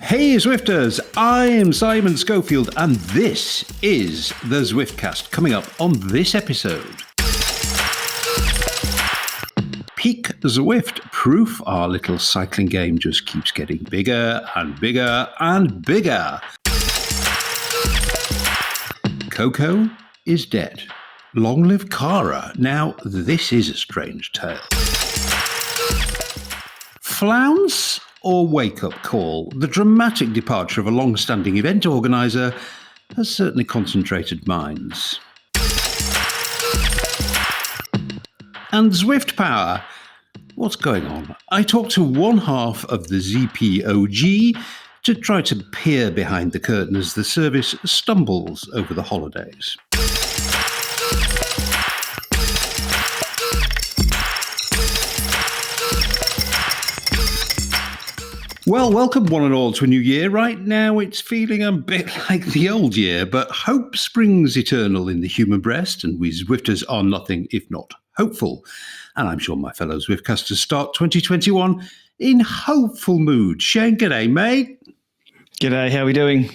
Hey Zwifters, I'm Simon Schofield and this is the Zwiftcast. Coming up on this episode, Peak Zwift, proof our little cycling game just keeps getting bigger and bigger and bigger. Coco is dead. Long live Cara. Now this is a strange tale. Flounce or wake-up call? The dramatic departure of a long-standing event organiser has certainly concentrated minds. And Zwift power. What's going on? I talked to one half of the ZPOG to try to peer behind the curtain as the service stumbles over the holidays. Well, welcome one and all to a new year. Right now it's feeling a bit like the old year, but hope springs eternal in the human breast, and we Zwifters are nothing if not hopeful. And I'm sure my fellow Zwiftcasters start 2021 in hopeful mood. Shane, g'day, mate. G'day, how are we doing?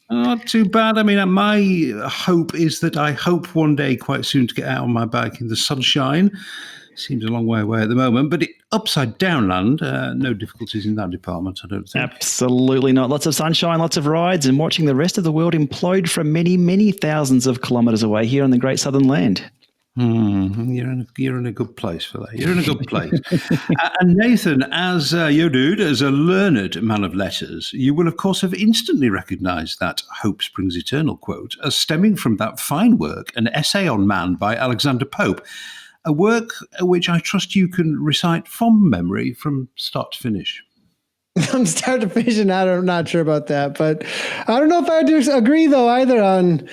Not too bad. I mean, my hope is that I hope one day quite soon to get out on my bike in the sunshine. Seems a long way away at the moment, but upside down land, no difficulties in that department, I don't think. Absolutely not. Lots of sunshine, lots of rides, and watching the rest of the world implode from many, many thousands of kilometres away here on the Great Southern Land. You're in a good place for that. You're in a good place. And Nathan, as your dude, as a learned man of letters, you will, of course, have instantly recognised that hope springs eternal quote as stemming from that fine work, An Essay on Man by Alexander Pope, a work which I trust you can recite from memory from start to finish. From start to finish, and I'm not sure about that, but I don't know if I do agree though either on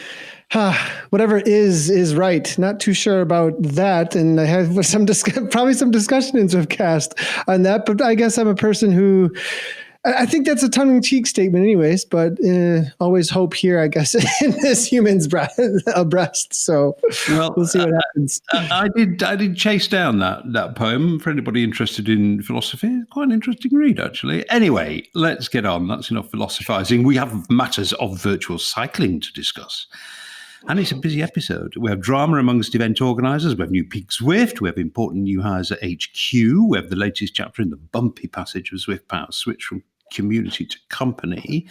whatever is right. Not too sure about that, and I have probably some discussion in Zwiftcast on that. But I guess I'm a person who. I think that's a tongue-in-cheek statement anyways, but always hope here, I guess, in this human's breast. So we'll see what happens. I did chase down that poem for anybody interested in philosophy. Quite an interesting read, actually. Anyway, let's get on. That's enough philosophizing. We have matters of virtual cycling to discuss. And it's a busy episode. We have drama amongst event organisers. We have new Peak Zwift. We have important new hires at HQ. We have the latest chapter in the bumpy passage of Zwift Power switch from community to company.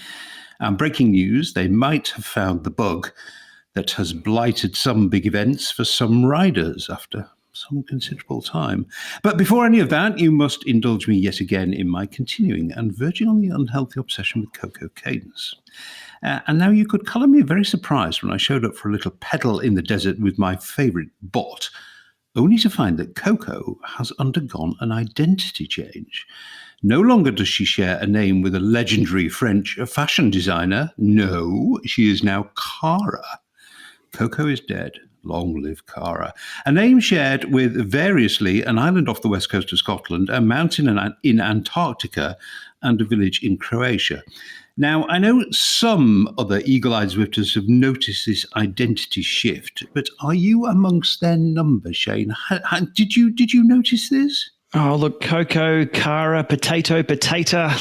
And breaking news, they might have found the bug that has blighted some big events for some riders after some considerable time. But before any of that, you must indulge me yet again in my continuing and verging on the unhealthy obsession with Coco cadence. And now you could colour me very surprised when I showed up for a little pedal in the desert with my favourite bot, only to find that Coco has undergone an identity change. No longer does she share a name with a legendary French fashion designer. No, she is now Cara. Coco is dead. Long live Cara. A name shared with variously an island off the west coast of Scotland, a mountain in Antarctica, and a village in Croatia. Now, I know some other eagle-eyed Zwifters have noticed this identity shift, but are you amongst their number, Shane? Did you notice this? Oh, look, Coco, Cara, potato.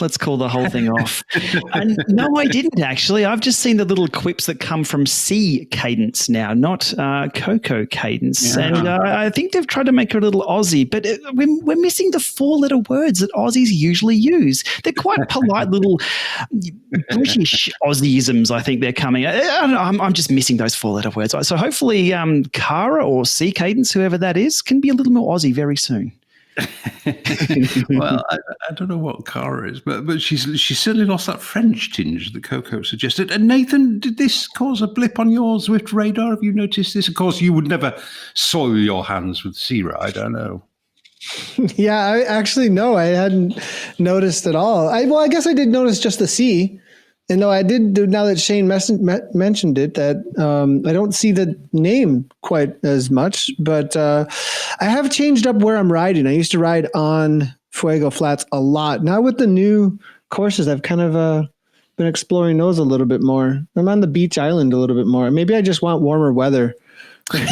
Let's call the whole thing off. And no, I didn't actually. I've just seen the little quips that come from C cadence now, not Coco cadence. Yeah. And I think they've tried to make her a little Aussie, but we're missing the four-letter words that Aussies usually use. They're quite polite little British Aussieisms, I think they're coming. I'm just missing those four-letter words. So hopefully Cara or C cadence, whoever that is, can be a little more Aussie very soon. Well, I don't know what Cara is, but she's certainly lost that French tinge that Coco suggested. And Nathan, did this cause a blip on your Zwift radar? Have you noticed this? Of course, you would never soil your hands with sea ride, I know. Yeah, I actually no, I hadn't noticed at all. I guess I did notice just the C. And no, I did, now that Shane mentioned it, that I don't see the name quite as much, but I have changed up where I'm riding. I used to ride on Fuego Flats a lot. Now with the new courses, I've kind of been exploring those a little bit more. I'm on the beach island a little bit more. Maybe I just want warmer weather. Like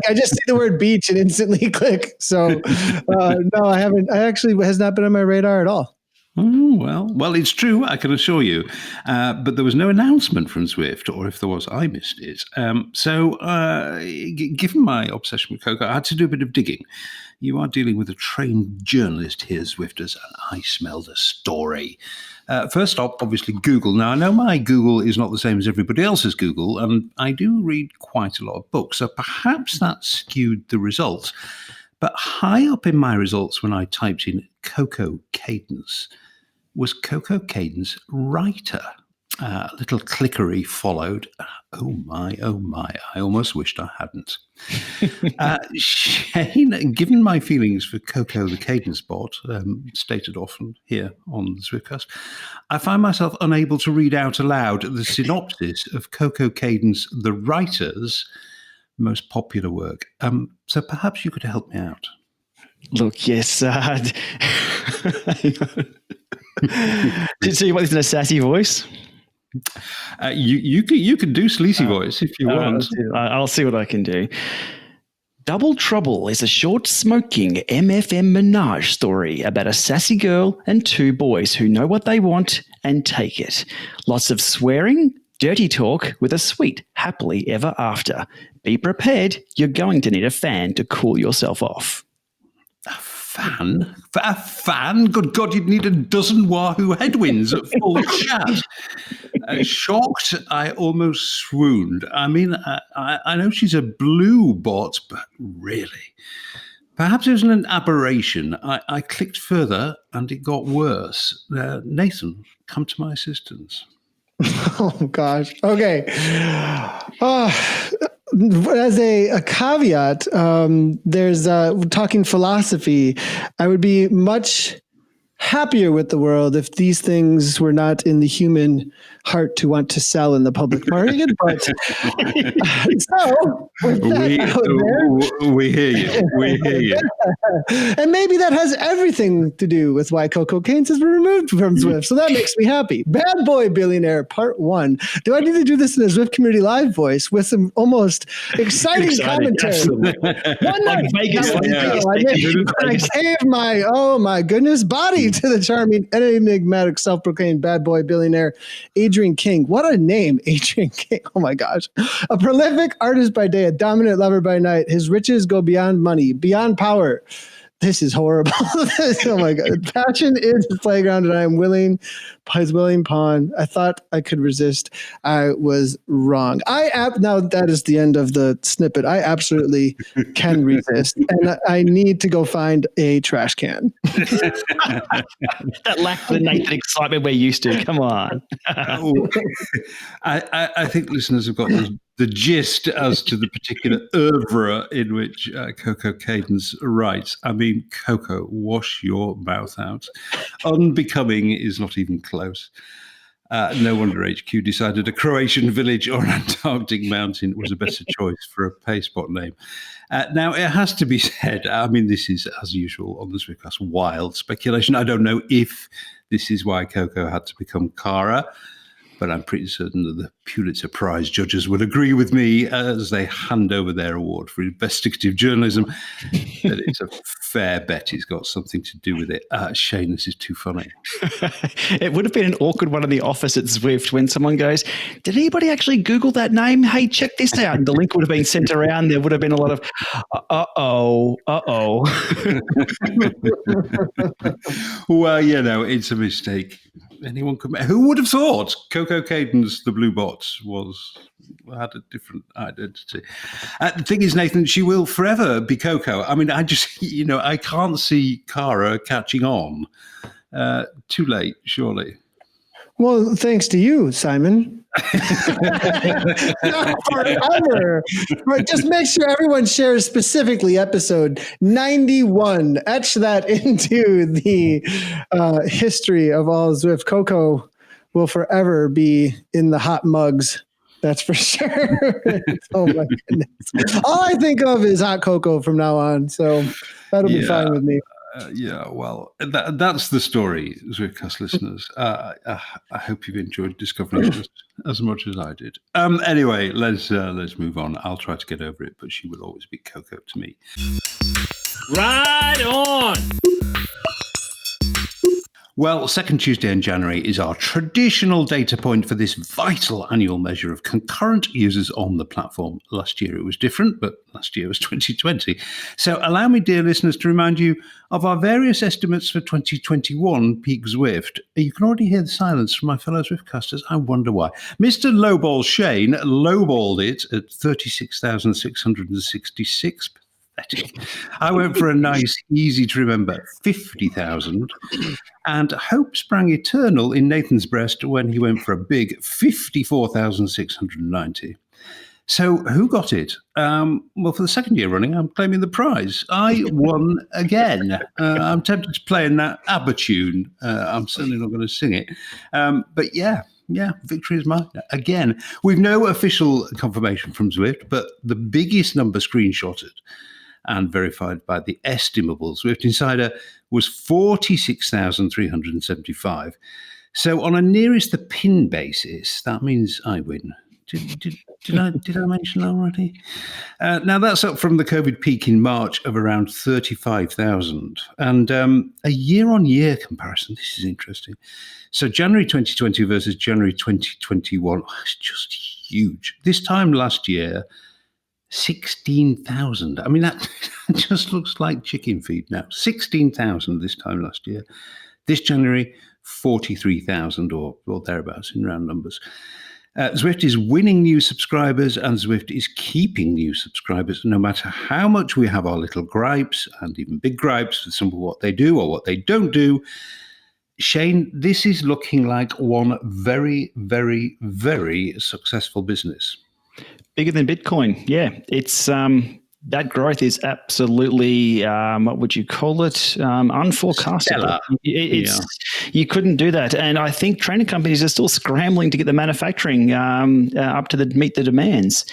I just see the word beach and instantly click. So no, I haven't. I actually has not been on my radar at all. Oh, well, it's true, I can assure you. But there was no announcement from Zwift, or if there was, I missed it. Given my obsession with Coco, I had to do a bit of digging. You are dealing with a trained journalist here, Zwifters, and I smelled a story. First up, obviously, Google. Now, I know my Google is not the same as everybody else's Google, and I do read quite a lot of books, so perhaps that skewed the results. But high up in my results when I typed in Coco Cadence was Coco Cadence writer. A little clickery followed. Oh my, I almost wished I hadn't. Shane, given my feelings for Coco the Cadence bot, stated often here on the Zwiftcast, I find myself unable to read out aloud the synopsis of Coco Cadence, the writer's most popular work. So perhaps you could help me out. Look, yes. So you want this in a sassy voice? You can do sleazy voice if you want. I'll see what I can do. Double Trouble is a short, smoking MFM menage story about a sassy girl and two boys who know what they want and take it. Lots of swearing, dirty talk with a sweet happily ever after. Be prepared, you're going to need a fan to cool yourself off. Fan? For a fan? Good God, you'd need a dozen Wahoo headwinds at full chat. Shocked, I almost swooned. I mean, I know she's a blue bot, but really. Perhaps it was an aberration. I clicked further and it got worse. Nathan, come to my assistance. Oh, gosh. Okay. As a caveat, there's talking philosophy. I would be much happier with the world if these things were not in the human heart to want to sell in the public market. But so, with that we hear you. We hear you. And maybe that has everything to do with why Coco Cadence has been removed from Zwift. So that makes me happy. Bad Boy Billionaire Part 1. Do I need to do this in a Zwift Community Live voice with some almost exciting commentary? One night, I gave my goodness body to the charming and enigmatic self-proclaimed bad boy billionaire Adrian King. What a name, Adrian King. Oh my gosh. A prolific artist by day, a dominant lover by night. His riches go beyond money, beyond power. This is horrible. Oh my God. Passion is his playground and I am his willing pawn. I thought I could resist. I was wrong. Now that is the end of the snippet. I absolutely can resist. And I need to go find a trash can. That lacked the Nathan excitement we're used to. Come on. I think listeners have got the gist as to the particular oeuvre in which Coco Cadence writes. I mean, Coco, wash your mouth out. Unbecoming is not even close. No wonder HQ decided a Croatian village or an Antarctic mountain was a better choice for a pay spot name. Now, it has to be said, I mean, this is, as usual, on the Zwiftcast, wild speculation. I don't know if this is why Coco had to become Cara, but I'm pretty certain that the Pulitzer Prize judges would agree with me as they hand over their award for investigative journalism that it's a fair bet he's got something to do with it. Shane, this is too funny. It would have been an awkward one in the office at Zwift when someone goes, did anybody actually Google that name? Hey, check this out. And the link would have been sent around. There would have been a lot of, uh-oh. Well, it's a mistake. Anyone could. Who would have thought Coco Cadence, the blue bot, had a different identity? The thing is, Nathan, she will forever be Coco. I mean, I just, I can't see Cara catching on. Too late, surely. Well, thanks to you, Simon. Not forever. But just make sure everyone shares specifically episode 91. Etch that into the history of all Zwift. Coco will forever be in the hot mugs. That's for sure. Oh my goodness. All I think of is hot cocoa from now on. So that'll be fine with me. Well, that's the story, Zwiftcast listeners. I hope you've enjoyed discovering it as much as I did. Anyway, let's move on. I'll try to get over it, but she will always be Coco to me. Right on! Well, second Tuesday in January is our traditional data point for this vital annual measure of concurrent users on the platform. Last year it was different, but last year was 2020. So allow me, dear listeners, to remind you of our various estimates for 2021 Peak Zwift. You can already hear the silence from my fellow Zwiftcasters. I wonder why. Mr. Lowball Shane lowballed it at 36,666. I went for a nice, easy to remember 50,000. And hope sprang eternal in Nathan's breast when he went for a big 54,690. So who got it? Well, for the second year running, I'm claiming the prize. I won again. I'm tempted to play in that ABBA tune. I'm certainly not going to sing it. But yeah, victory is mine again. We've no official confirmation from Zwift, but the biggest number screenshotted and verified by the estimable Zwift Insider was 46,375. So on a nearest the pin basis, that means I win. Did I mention that already? Now that's up from the COVID peak in March of around 35,000. And a year-on-year comparison, this is interesting. So January 2020 versus January 2021, it's just huge. This time last year, 16,000. I mean, that just looks like chicken feed now. 16,000 this time last year. This January, 43,000 or thereabouts in round numbers. Zwift is winning new subscribers and Zwift is keeping new subscribers, no matter how much we have our little gripes and even big gripes with some of what they do or what they don't do. Shane, this is looking like one very, very, very successful business. Bigger than Bitcoin. Yeah, it's that growth is absolutely what would you call it? Unforecastable. You couldn't do that, and I think training companies are still scrambling to get the manufacturing up to meet the demands.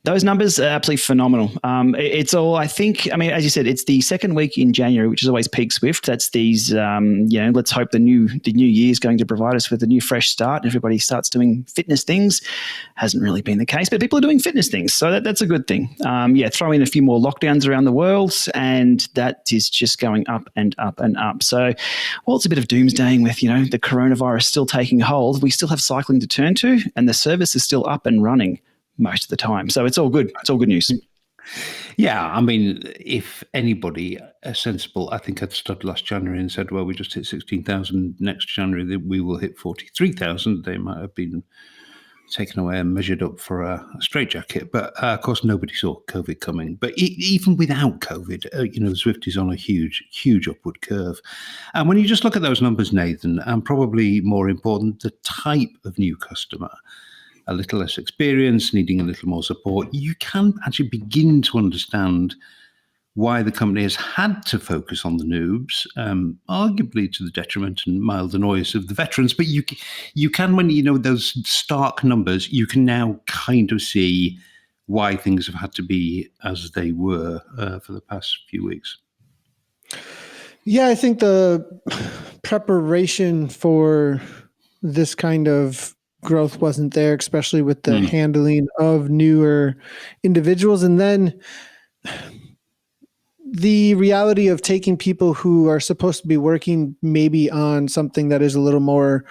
Those numbers are absolutely phenomenal. It's all, I think, I mean, as you said, it's the second week in January, which is always Peak Zwift. That's these, let's hope the new year is going to provide us with a new fresh start and everybody starts doing fitness things. Hasn't really been the case, but people are doing fitness things. So that's a good thing. Throw in a few more lockdowns around the world and that is just going up and up and up. So while it's a bit of doomsdaying with, the coronavirus still taking hold, we still have cycling to turn to and the service is still up and running most of the time. So it's all good. It's all good news. Yeah, I mean, if anybody sensible, I think I'd stood last January and said, well, we just hit 16,000 next January, we will hit 43,000. They might have been taken away and measured up for a straitjacket. But of course, nobody saw COVID coming. But even without COVID, Zwift is on a huge, huge upward curve. And when you just look at those numbers, Nathan, and probably more important, the type of new customer, a little less experience, needing a little more support, you can actually begin to understand why the company has had to focus on the noobs, arguably to the detriment and mild annoyance of the veterans. But you can, when you know those stark numbers, you can now kind of see why things have had to be as they were for the past few weeks. Yeah, I think the preparation for this kind of growth wasn't there, especially with the handling of newer individuals. And then the reality of taking people who are supposed to be working maybe on something that is a little more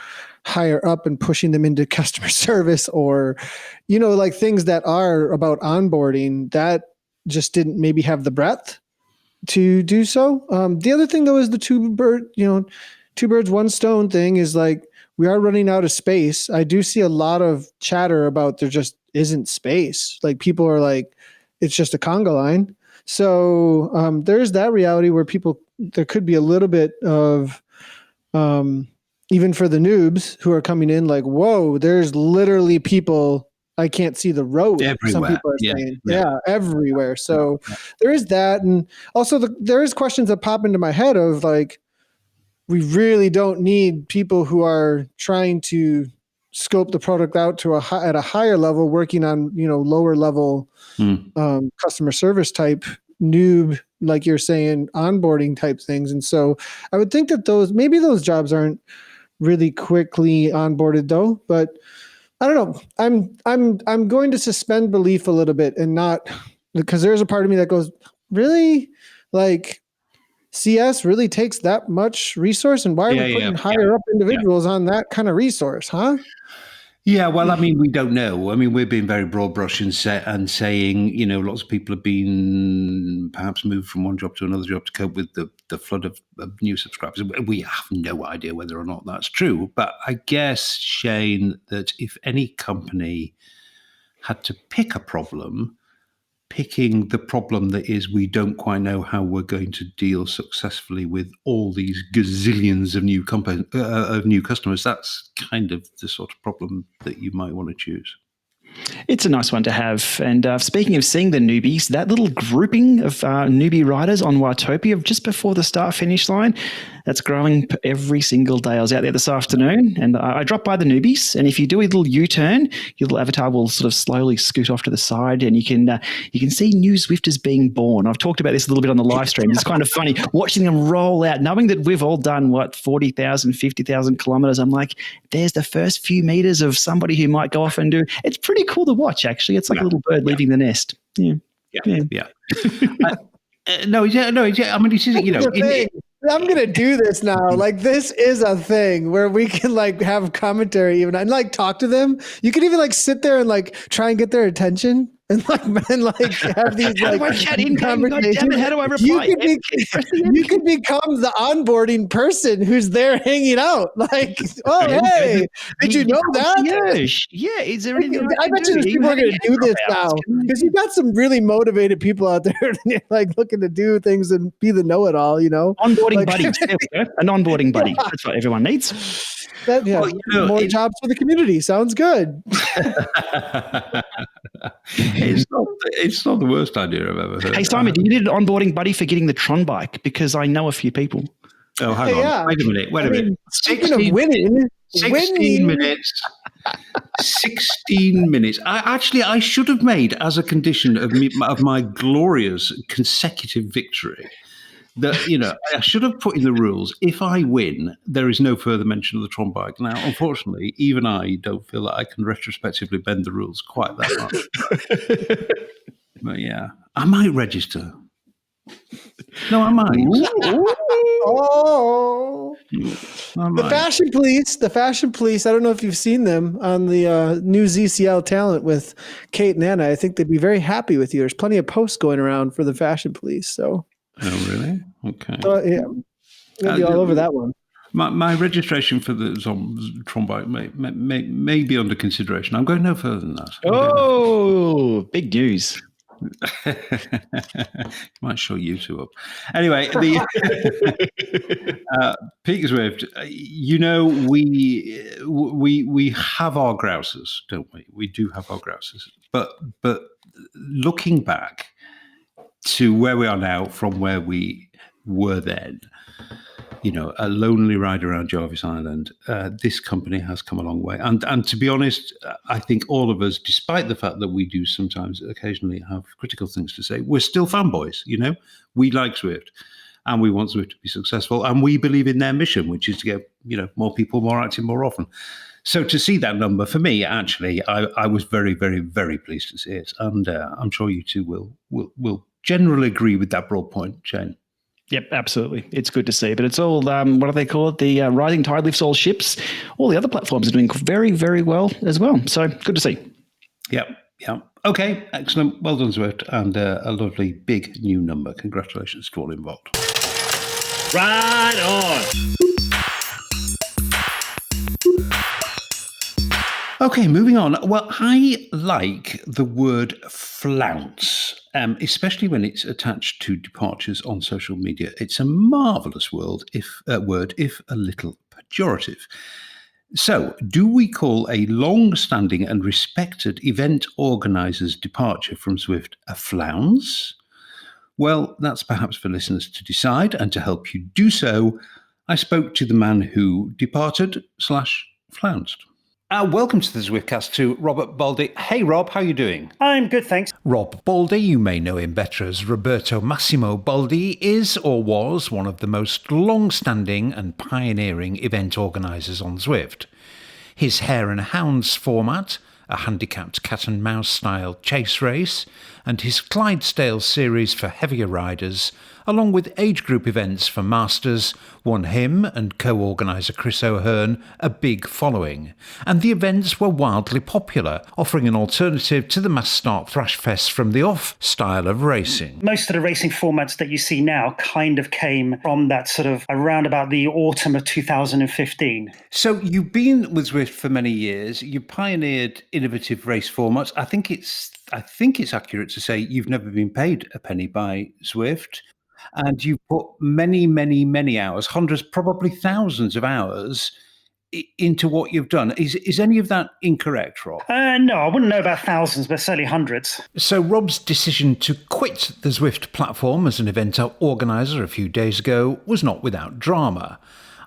higher up and pushing them into customer service or, like things that are about onboarding that just didn't maybe have the breadth to do so. The other thing though is the two birds, one stone thing is like, we are running out of space. I do see a lot of chatter about there just isn't space. Like people are like, it's just a conga line. So there's that reality where there could be a little bit of, even for the noobs who are coming in like, whoa, there's literally people, I can't see the road. Everywhere. Some people are saying, everywhere. So there is that. And also there is questions that pop into my head of like, we really don't need people who are trying to scope the product out to at a higher level, working on, lower level customer service type noob, like you're saying, onboarding type things. And so I would think that maybe those jobs aren't really quickly onboarded though, but I don't know. I'm going to suspend belief a little bit and not, because there's a part of me that goes, really? Like CS really takes that much resource, and why are we putting higher up individuals on that kind of resource, huh? Yeah, well, I mean, we don't know. I mean, we're being very broad brush and saying, lots of people have been perhaps moved from one job to another job to cope with the flood of new subscribers. We have no idea whether or not that's true. But I guess, Shane, that if any company had to pick a problem, picking the problem that is we don't quite know how we're going to deal successfully with all these gazillions of new customers, that's kind of the sort of problem that you might want to choose. It's a nice one to have. And speaking of seeing the newbies, that little grouping of newbie riders on Watopia just before the start-finish line, that's growing every single day. I was out there this afternoon and I dropped by the newbies. And if you do a little U-turn, your little avatar will sort of slowly scoot off to the side and you can see new Zwifters being born. I've talked about this a little bit on the live stream. It's kind of funny watching them roll out, knowing that we've all done, 40,000, 50,000 kilometers. I'm like, there's the first few meters of somebody who might go off and do. It's pretty cool to watch, actually. It's like a little bird leaving the nest. Yeah. No. I mean, this is, I'm going to do this now. Like, this is a thing where we can have commentary even and talk to them. You can even sit there and try and get their attention and have these how do I chat in? God damn it, how do I reply? You can become the onboarding person who's there hanging out. Hey, did you know that? Yeah. Is there anything I bet you people are going to do this now because you've got some really motivated people out there looking to do things and be the know-it-all. Onboarding buddies. An onboarding buddy. That's what everyone needs. More jobs for the community. Sounds good. It's not the worst idea I've ever heard. Hey, Simon, do you need an onboarding buddy for getting the Tron bike? Because I know a few people. Oh, hang on. Yeah. Wait a minute. Speaking of winning. 16 minutes. 16 minutes. I should have made as a condition of my glorious consecutive victory that, I should have put in the rules, if I win, there is no further mention of the Tron bike. Now, unfortunately, even I don't feel that I can retrospectively bend the rules quite that much. But yeah, I might register. No, I might. Oh. The Fashion Police. I don't know if you've seen them on the new ZCL Talent with Kate and Anna. I think they'd be very happy with you. There's plenty of posts going around for the Fashion Police. So. Oh, really? Okay. Yeah. We'll be all over that one. My registration for the Tron bike may be under consideration. I'm going no further than that. Oh, big news. Might show you two up. Anyway, the Peak Zwift, we have our grouses, don't we? We do have our grouses. But looking back to where we are now from where we were then, a lonely ride around Jarvis Island, this company has come a long way. And to be honest, I think all of us, despite the fact that we do sometimes occasionally have critical things to say, we're still fanboys, We like Zwift and we want Zwift to be successful. And we believe in their mission, which is to get, more people more active more often. So to see that number, for me, actually, I was very, very, very pleased to see it. And I'm sure you two will generally agree with that broad point, Shane. Yep, absolutely. It's good to see. But it's all, what do they call it? The rising tide lifts all ships. All the other platforms are doing very, very well as well. So good to see. Yep. Okay, excellent. Well done, Zwift. And a lovely big new number. Congratulations to all involved. Right on. Okay, moving on. Well, I like the word flounce, especially when it's attached to departures on social media. It's a marvellous word, if a little pejorative. So, do we call a long-standing and respected event organiser's departure from Zwift a flounce? Well, that's perhaps for listeners to decide, and to help you do so, I spoke to the man who departed/flounced. Welcome to the Zwiftcast to Robert Baldi. Hey, Rob, how are you doing? I'm good, thanks. Rob Baldi, you may know him better as Roberto Massimo Baldi, is or was one of the most long-standing and pioneering event organisers on Zwift. His Hare and Hounds format, a handicapped cat and mouse style chase race, and his Clydesdale series for heavier riders, along with age group events for masters, won him and co-organiser Chris O'Hearn a big following. And the events were wildly popular, offering an alternative to the mass start thrash fest from the off style of racing. Most of the racing formats that you see now kind of came from that sort of around about the autumn of 2015. So you've been with Zwift for many years. You pioneered innovative race formats. I think it's accurate to say you've never been paid a penny by Zwift. And you put many, many, many hours, hundreds, probably thousands of hours into what you've done. Is any of that incorrect, Rob? No, I wouldn't know about thousands, but certainly hundreds. So Rob's decision to quit the Zwift platform as an event organiser a few days ago was not without drama.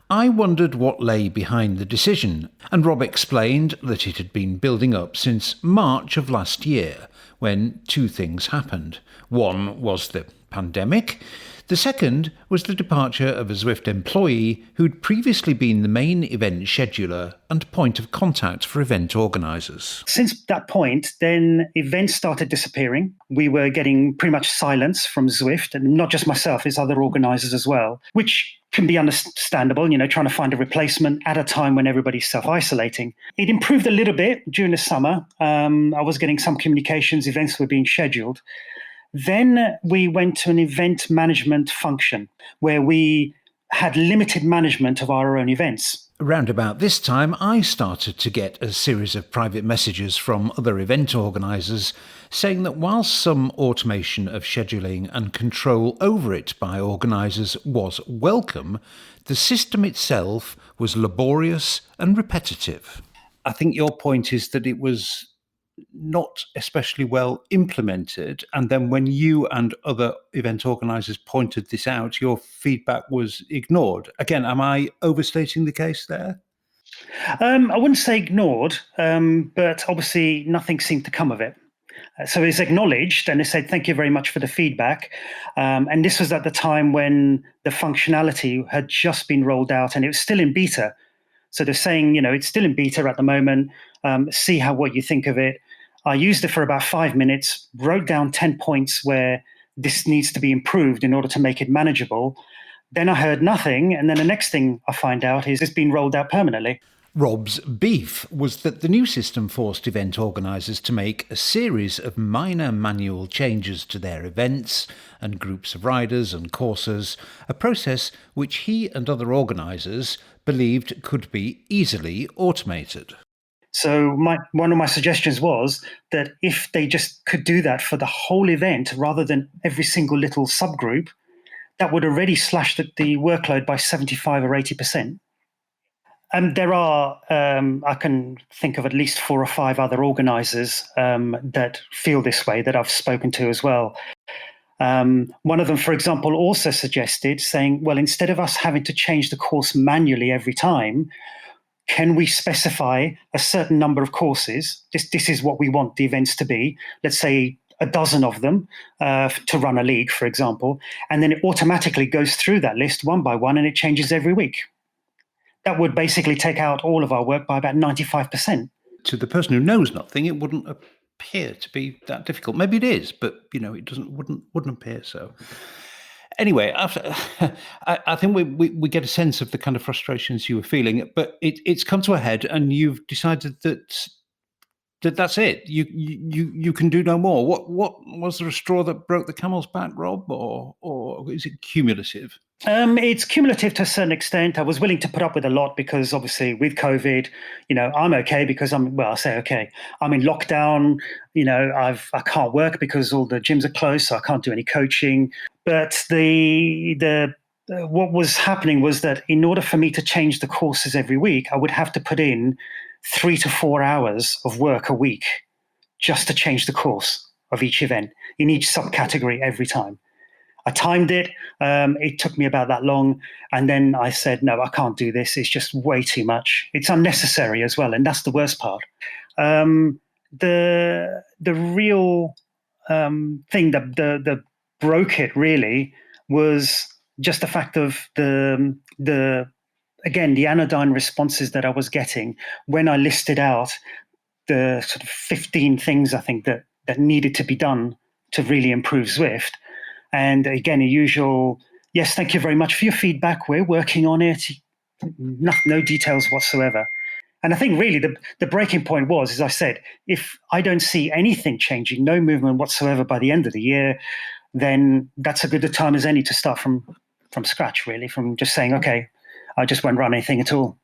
I wondered what lay behind the decision, and Rob explained that it had been building up since March of last year, when two things happened. One was the pandemic. The second was the departure of a Zwift employee who'd previously been the main event scheduler and point of contact for event organisers. Since that point, then events started disappearing. We were getting pretty much silence from Zwift, and not just myself, it's other organisers as well, which can be understandable, trying to find a replacement at a time when everybody's self-isolating. It improved a little bit during the summer. I was getting some communications, events were being scheduled. Then we went to an event management function where we had limited management of our own events. Around about this time, I started to get a series of private messages from other event organisers saying that while some automation of scheduling and control over it by organisers was welcome, the system itself was laborious and repetitive. I think your point is that it was not especially well implemented, and then when you and other event organisers pointed this out, your feedback was ignored. Again, am I overstating the case there? I wouldn't say ignored, but obviously nothing seemed to come of it. So it's acknowledged, and they said, thank you very much for the feedback. And this was at the time when the functionality had just been rolled out and it was still in beta. So they're saying, it's still in beta at the moment. See what you think of it. I used it for about 5 minutes, wrote down 10 points where this needs to be improved in order to make it manageable. Then I heard nothing. And then the next thing I find out is it's been rolled out permanently. Rob's beef was that the new system forced event organisers to make a series of minor manual changes to their events and groups of riders and coursers, a process which he and other organisers believed could be easily automated. So one of my suggestions was that if they just could do that for the whole event rather than every single little subgroup, that would already slash the workload by 75 or 80%. And there are, I can think of at least 4 or 5 other organisers that feel this way that I've spoken to as well. One of them, for example, also suggested saying, well, instead of us having to change the course manually every time, can we specify a certain number of courses? This is what we want the events to be. Let's say a dozen of them to run a league, for example, and then it automatically goes through that list one by one and it changes every week. That would basically take out all of our work by about 95%. To the person who knows nothing, it wouldn't appear to be that difficult. Maybe it is, but it wouldn't appear so. Anyway, I think we get a sense of the kind of frustrations you were feeling, but it's come to a head, and you've decided that's it. You can do no more. What was there a straw that broke the camel's back, Rob, or is it cumulative? It's cumulative to a certain extent. I was willing to put up with a lot because obviously with COVID, I'm okay because I'm in lockdown. I can't work because all the gyms are closed, so I can't do any coaching. But what was happening was that in order for me to change the courses every week, I would have to put in 3 to 4 hours of work a week just to change the course of each event in each subcategory every time. I timed it. It took me about that long. And then I said, no, I can't do this. It's just way too much. It's unnecessary as well. And that's the worst part. The real thing that broke it really was just the fact of the anodyne responses that I was getting when I listed out the sort of 15 things I think that needed to be done to really improve Zwift. And again, a usual, yes, thank you very much for your feedback. We're working on it. No details whatsoever. And I think really the breaking point was, as I said, if I don't see anything changing, no movement whatsoever by the end of the year, then that's a good a time as any to start from scratch, really, from just saying, okay, I just won't run anything at all.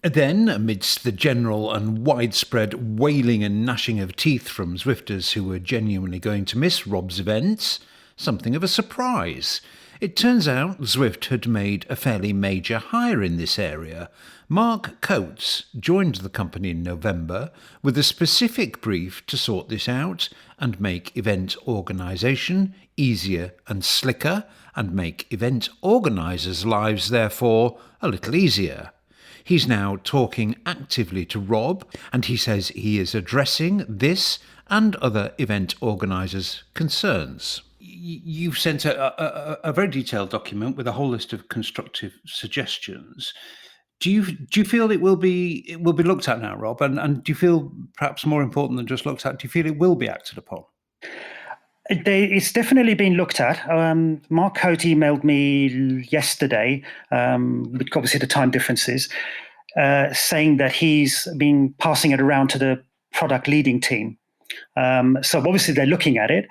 Then, amidst the general and widespread wailing and gnashing of teeth from Zwifters who were genuinely going to miss Rob's events, something of a surprise. It turns out Zwift had made a fairly major hire in this area. Mark Coates joined the company in November with a specific brief to sort this out and make event organisation easier and slicker, and make event organisers' lives, therefore, a little easier. He's now talking actively to Rob, and he says he is addressing this and other event organisers' concerns. You've sent a very detailed document with a whole list of constructive suggestions. Do you feel it will be looked at now, Rob? And do you feel, perhaps more important than just looked at, do you feel it will be acted upon? It's definitely been looked at. Mark Coate emailed me yesterday, with obviously the time differences, saying that he's been passing it around to the product leading team. So obviously they're looking at it.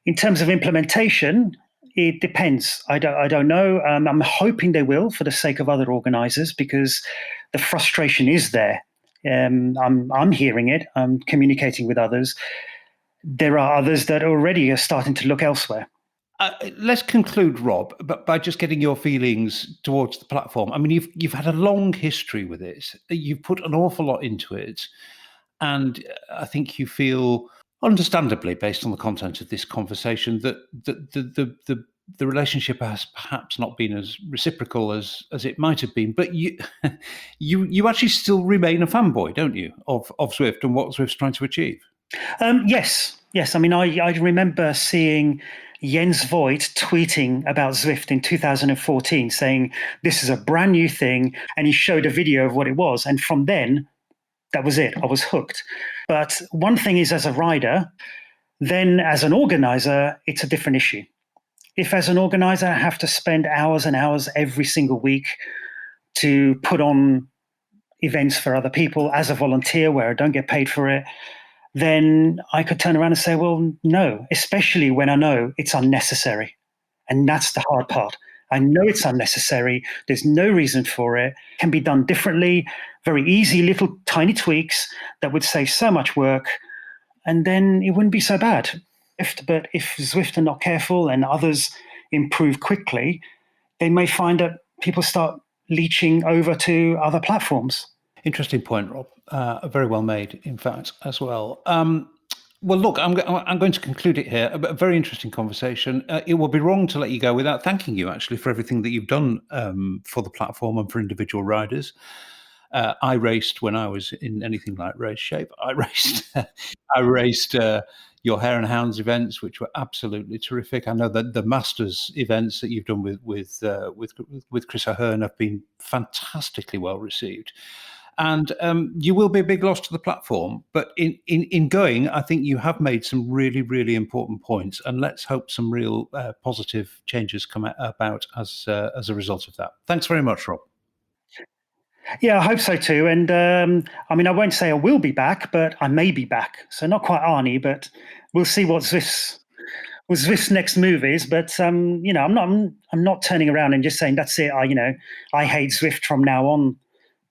In terms of implementation, it depends. I don't know. I'm hoping they will, for the sake of other organisers, because the frustration is there. I'm hearing it. I'm communicating with others. There are others that already are starting to look elsewhere. Let's conclude, Rob, but by just getting your feelings towards the platform. I mean, you've had a long history with it. You've put an awful lot into it, and I think you feel, understandably, based on the content of this conversation, that the relationship has perhaps not been as reciprocal as it might have been. But you actually still remain a fanboy, don't you, of Zwift and what Zwift's trying to achieve? Yes. I mean, I remember seeing Jens Voigt tweeting about Zwift in 2014, saying this is a brand new thing, and he showed a video of what it was. And from then, that was it. I was hooked. But one thing is as a rider, then as an organizer, it's a different issue. If as an organizer I have to spend hours and hours every single week to put on events for other people as a volunteer where I don't get paid for it, then I could turn around and say, well, no, especially when I know it's unnecessary. And that's the hard part. I know it's unnecessary. There's no reason for it. It can be done differently, very easy little tiny tweaks that would save so much work, and then it wouldn't be so bad. But if Zwift are not careful and others improve quickly, they may find that people start leeching over to other platforms. Interesting point, Rob. Very well made, in fact, as well. Well, look, I'm going to conclude it here. A very interesting conversation. It would be wrong to let you go without thanking you, actually, for everything that you've done for the platform and for individual riders. I raced when I was in anything like race shape. I raced your Hare and Hounds events, which were absolutely terrific. I know that the Masters events that you've done with Chris Ahern have been fantastically well received. And you will be a big loss to the platform. But in going, I think you have made some really, really important points. And let's hope some real positive changes come about as a result of that. Thanks very much, Rob. Yeah, I hope so too. And I mean, I won't say I will be back, but I may be back. So not quite Arnie, but we'll see what Zwift's next move is. But I'm not turning around and just saying that's it. I hate Zwift from now on.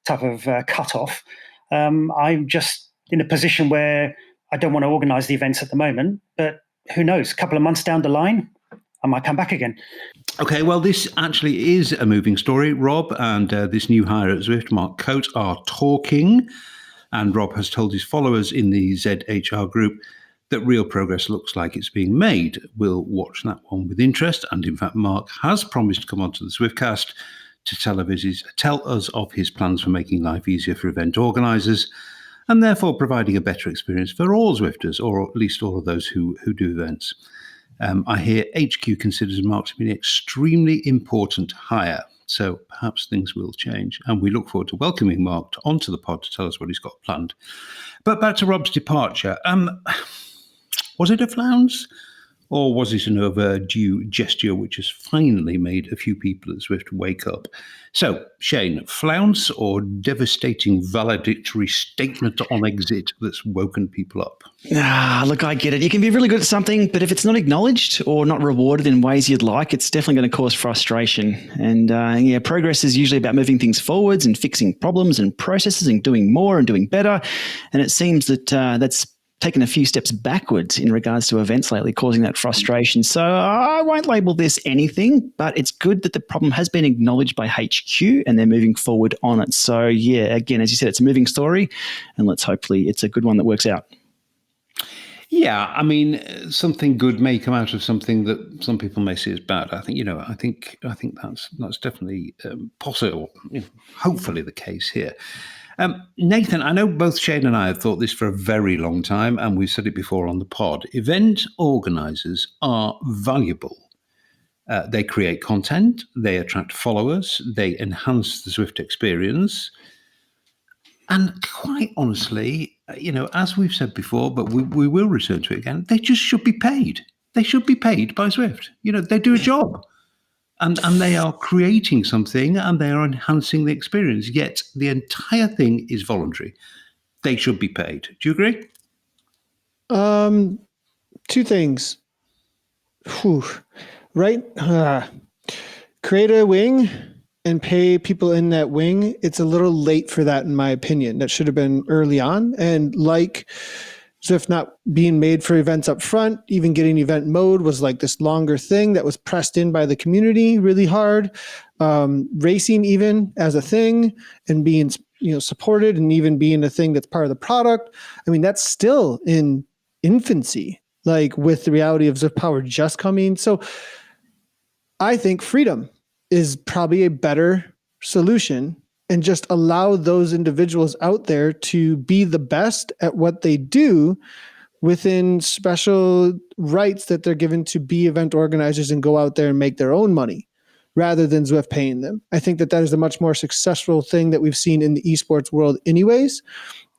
Type of cutoff. I'm just in a position where I don't want to organise the events at the moment, but who knows? A couple of months down the line, I might come back again. Okay, well, this actually is a moving story. Rob and this new hire at Zwift, Mark Coate, are talking, and Rob has told his followers in the ZHR group that real progress looks like it's being made. We'll watch that one with interest, and in fact, Mark has promised to come onto the Zwiftcast to tell us of his plans for making life easier for event organisers and therefore providing a better experience for all Zwifters, or at least all of those who do events. I hear HQ considers Mark to be an extremely important hire. So perhaps things will change. And we look forward to welcoming Mark onto the pod to tell us what he's got planned. But back to Rob's departure. Was it a flounce? Or was it an overdue gesture which has finally made a few people at Zwift wake up? So, Shane, flounce or devastating valedictory statement on exit that's woken people up? Look, I get it. You can be really good at something, but if it's not acknowledged or not rewarded in ways you'd like, it's definitely going to cause frustration. And progress is usually about moving things forwards and fixing problems and processes and doing more and doing better. And it seems that that's taken a few steps backwards in regards to events lately, causing that frustration. So I won't label this anything, but it's good that the problem has been acknowledged by HQ and they're moving forward on it. So yeah, again, as you said, it's a moving story, and let's hopefully it's a good one that works out. Yeah, I mean, something good may come out of something that some people may see as bad. I think, I think that's definitely possible. Hopefully, the case here. Nathan, I know both Shane and I have thought this for a very long time, and we've said it before on the pod. Event organisers are valuable. They create content, they attract followers, they enhance the Zwift experience. And quite honestly, as we've said before, but we will return to it again, they just should be paid. They should be paid by Zwift. They do a job. And they are creating something and they are enhancing the experience, yet the entire thing is voluntary. They should be paid. Do you agree? Two things. Right? Create a wing and pay people in that wing. It's a little late for that, in my opinion. That should have been early on. And like Zwift not being made for events up front, even getting event mode was like this longer thing that was pressed in by the community really hard. Racing even as a thing and being supported and even being a thing that's part of the product. I mean, that's still in infancy, like with the reality of Zwift Power just coming. So I think freedom is probably a better solution, and just allow those individuals out there to be the best at what they do within special rights that they're given to be event organizers and go out there and make their own money rather than Zwift paying them. I think that is a much more successful thing that we've seen in the esports world anyways.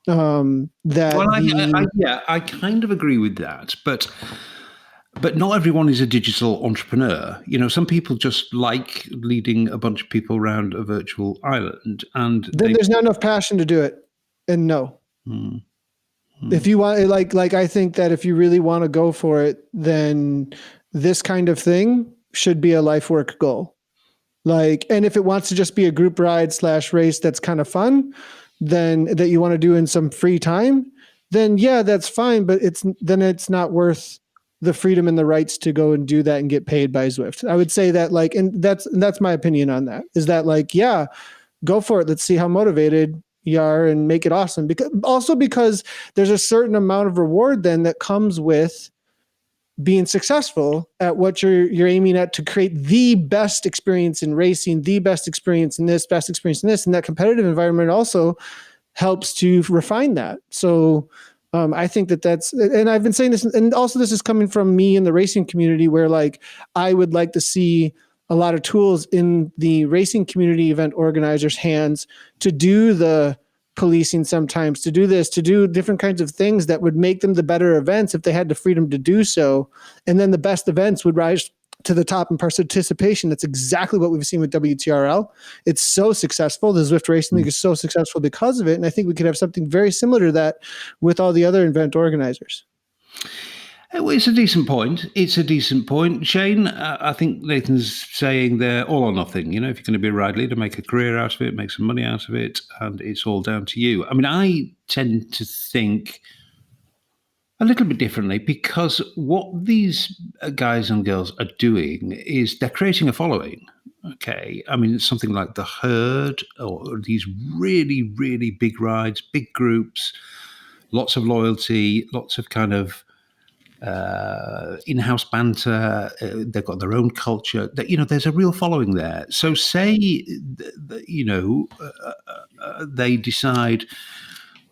I kind of agree with that, but not everyone is a digital entrepreneur. Some people just like leading a bunch of people around a virtual island, and then there's not enough passion to do it. And no, if you want, like I think that if you really want to go for it, then this kind of thing should be a life work goal. And if it wants to just be a group ride / race that's kind of fun, then that you want to do in some free time, then yeah, that's fine. But it's not worth the freedom and the rights to go and do that and get paid by Zwift. I would say that and that's my opinion on that, is that yeah, go for it. Let's see how motivated you are and make it awesome. Because there's a certain amount of reward then that comes with being successful at what you're aiming at, to create the best experience in racing, the best experience in this, best experience in this. And that competitive environment also helps to refine that. So I think that's, and I've been saying this, and also this is coming from me in the racing community, where I would like to see a lot of tools in the racing community event organizers' hands to do the policing sometimes, to do this, to do different kinds of things that would make them the better events if they had the freedom to do so. And then the best events would rise to the top in participation. That's exactly what we've seen with WTRL. It's so successful. The Zwift Racing League is so successful because of it. And I think we could have something very similar to that with all the other event organizers. It's a decent point. Shane, I think Nathan's saying they're all or nothing. If you're going to be a ride leader, make a career out of it, make some money out of it, and it's all down to you. I mean, I tend to think a little bit differently, because what these guys and girls are doing is they're creating a following. Okay. I mean, it's something like the Herd, or these really, really big rides, big groups, lots of loyalty, lots of kind of in-house banter. They've got their own culture. There's a real following there. So say, they decide,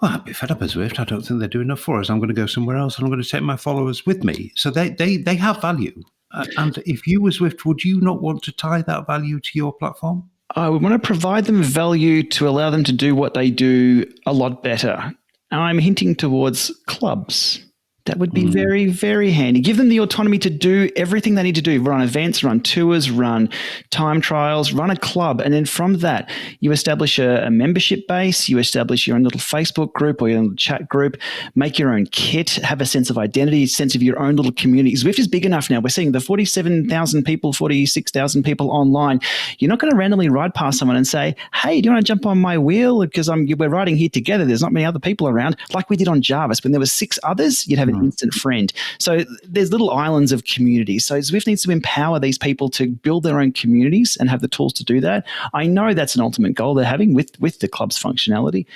well, I'm a bit fed up of Zwift. I don't think they're doing enough for us. I'm going to go somewhere else, and I'm going to take my followers with me. So they have value. And if you were Zwift, would you not want to tie that value to your platform? I would want to provide them value to allow them to do what they do a lot better. And I'm hinting towards clubs. That would be very, very handy. Give them the autonomy to do everything they need to do. Run events, run tours, run time trials, run a club. And then from that, you establish a membership base. You establish your own little Facebook group or your own chat group. Make your own kit. Have a sense of identity, a sense of your own little community. Zwift is big enough now. We're seeing the 47,000 people, 46,000 people online. You're not going to randomly ride past someone and say, hey, do you want to jump on my wheel? Because we're riding here together. There's not many other people around. Like we did on Jarvis. When there were 6 others, you'd have an instant friend. So there's little islands of community. So Zwift needs to empower these people to build their own communities and have the tools to do that. I know that's an ultimate goal they're having with the club's functionality.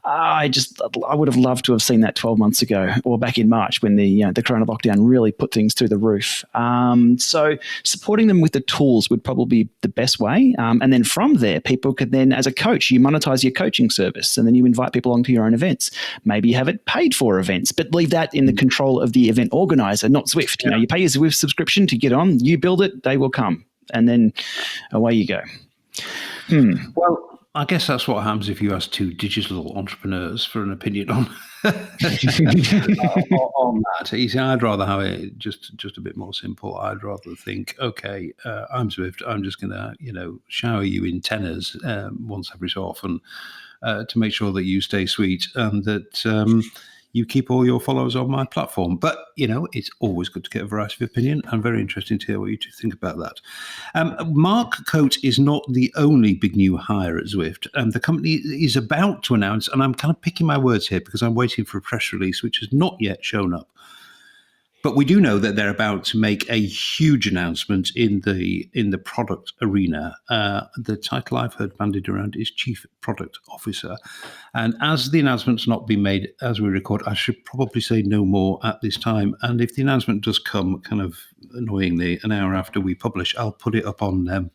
I would have loved to have seen that 12 months ago or back in March when the corona lockdown really put things through the roof. So supporting them with the tools would probably be the best way. And then from there, people could then, as a coach, you monetize your coaching service and then you invite people along to your own events. Maybe you have it paid for events, but leave that in the control of the event organizer, not Zwift. You pay your Zwift subscription to get on, you build it, they will come. And then away you go. Well, I guess that's what happens if you ask 2 digital entrepreneurs for an opinion on on that. You see, I'd rather have it just a bit more simple. I'd rather think, okay, I'm Zwift. I'm just going to, shower you in tenors once every so often to make sure that you stay sweet and that you keep all your followers on my platform. But, it's always good to get a variety of opinion. I'm very interested to hear what you two think about that. Mark Coate is not the only big new hire at Zwift. The company is about to announce, and I'm kind of picking my words here because I'm waiting for a press release, which has not yet shown up. But we do know that they're about to make a huge announcement in the product arena. The title I've heard bandied around is Chief Product Officer. And as the announcement's not been made as we record, I should probably say no more at this time. And if the announcement does come kind of annoyingly an hour after we publish, I'll put it up on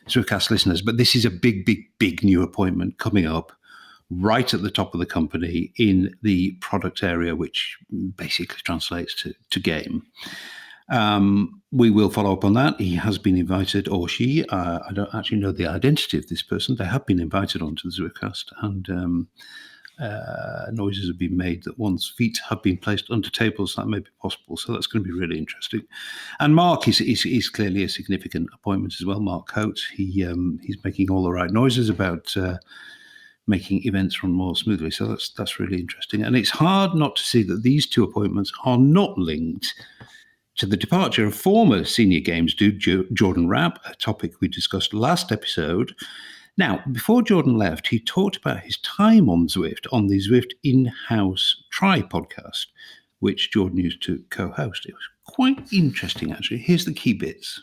Zwiftcast listeners. But this is a big, big, big new appointment coming up right at the top of the company in the product area, which basically translates to game. We will follow up on that. He has been invited, or she. I don't actually know the identity of this person. They have been invited onto the Zwiftcast, and noises have been made that one's feet have been placed under tables. That may be possible. So that's going to be really interesting. And Mark is clearly a significant appointment as well. Mark Coates. He's making all the right noises about making events run more smoothly. So that's really interesting. And it's hard not to see that these 2 appointments are not linked to the departure of former senior games dude Jordan Rapp, a topic we discussed last episode. Now, before Jordan left, he talked about his time on Zwift on the Zwift in-house Try podcast, which Jordan used to co-host. It was quite interesting, actually. Here's the key bits.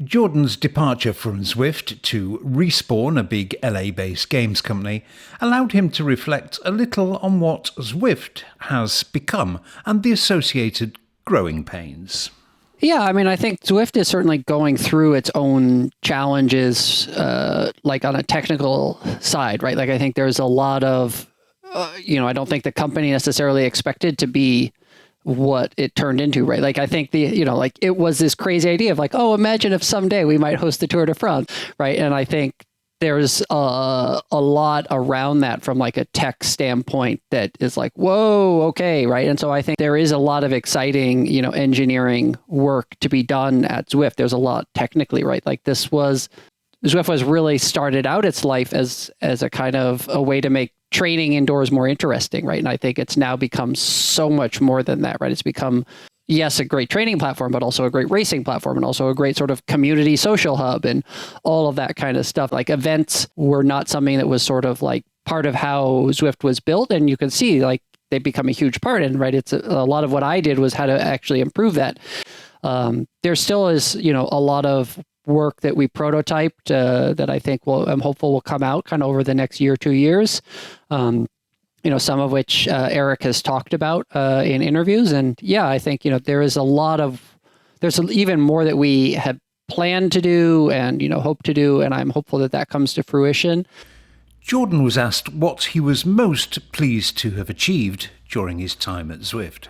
Jordan's departure from Zwift to Respawn, a big LA-based games company, allowed him to reflect a little on what Zwift has become and the associated growing pains. Yeah, I think Zwift is certainly going through its own challenges, like on a technical side, right? Like I think there's a lot of, I don't think the company necessarily expected to be what it turned into, right? Like I think it was this crazy idea of like, oh, imagine if someday we might host the Tour de France, right? And I think there's a lot around that from like a tech standpoint that is like, whoa, okay, right? And so I think there is a lot of exciting, engineering work to be done at Zwift. There's a lot technically, right? Like Zwift was really started out its life as a kind of a way to make training indoors more interesting, right? And I think it's now become so much more than that, right? It's become, yes, a great training platform, but also a great racing platform and also a great sort of community social hub and all of that kind of stuff. Like events were not something that was sort of like part of how Zwift was built. And you can see like they've become a huge part. And right, it's a lot of what I did was how to actually improve that. There still is, a lot of work that we prototyped that I think I'm hopeful will come out kind of over the next year, 2 years. Some of which Eric has talked about in interviews. And yeah, I think, there's even more that we have planned to do and, hope to do. And I'm hopeful that comes to fruition. Jordan was asked what he was most pleased to have achieved during his time at Zwift.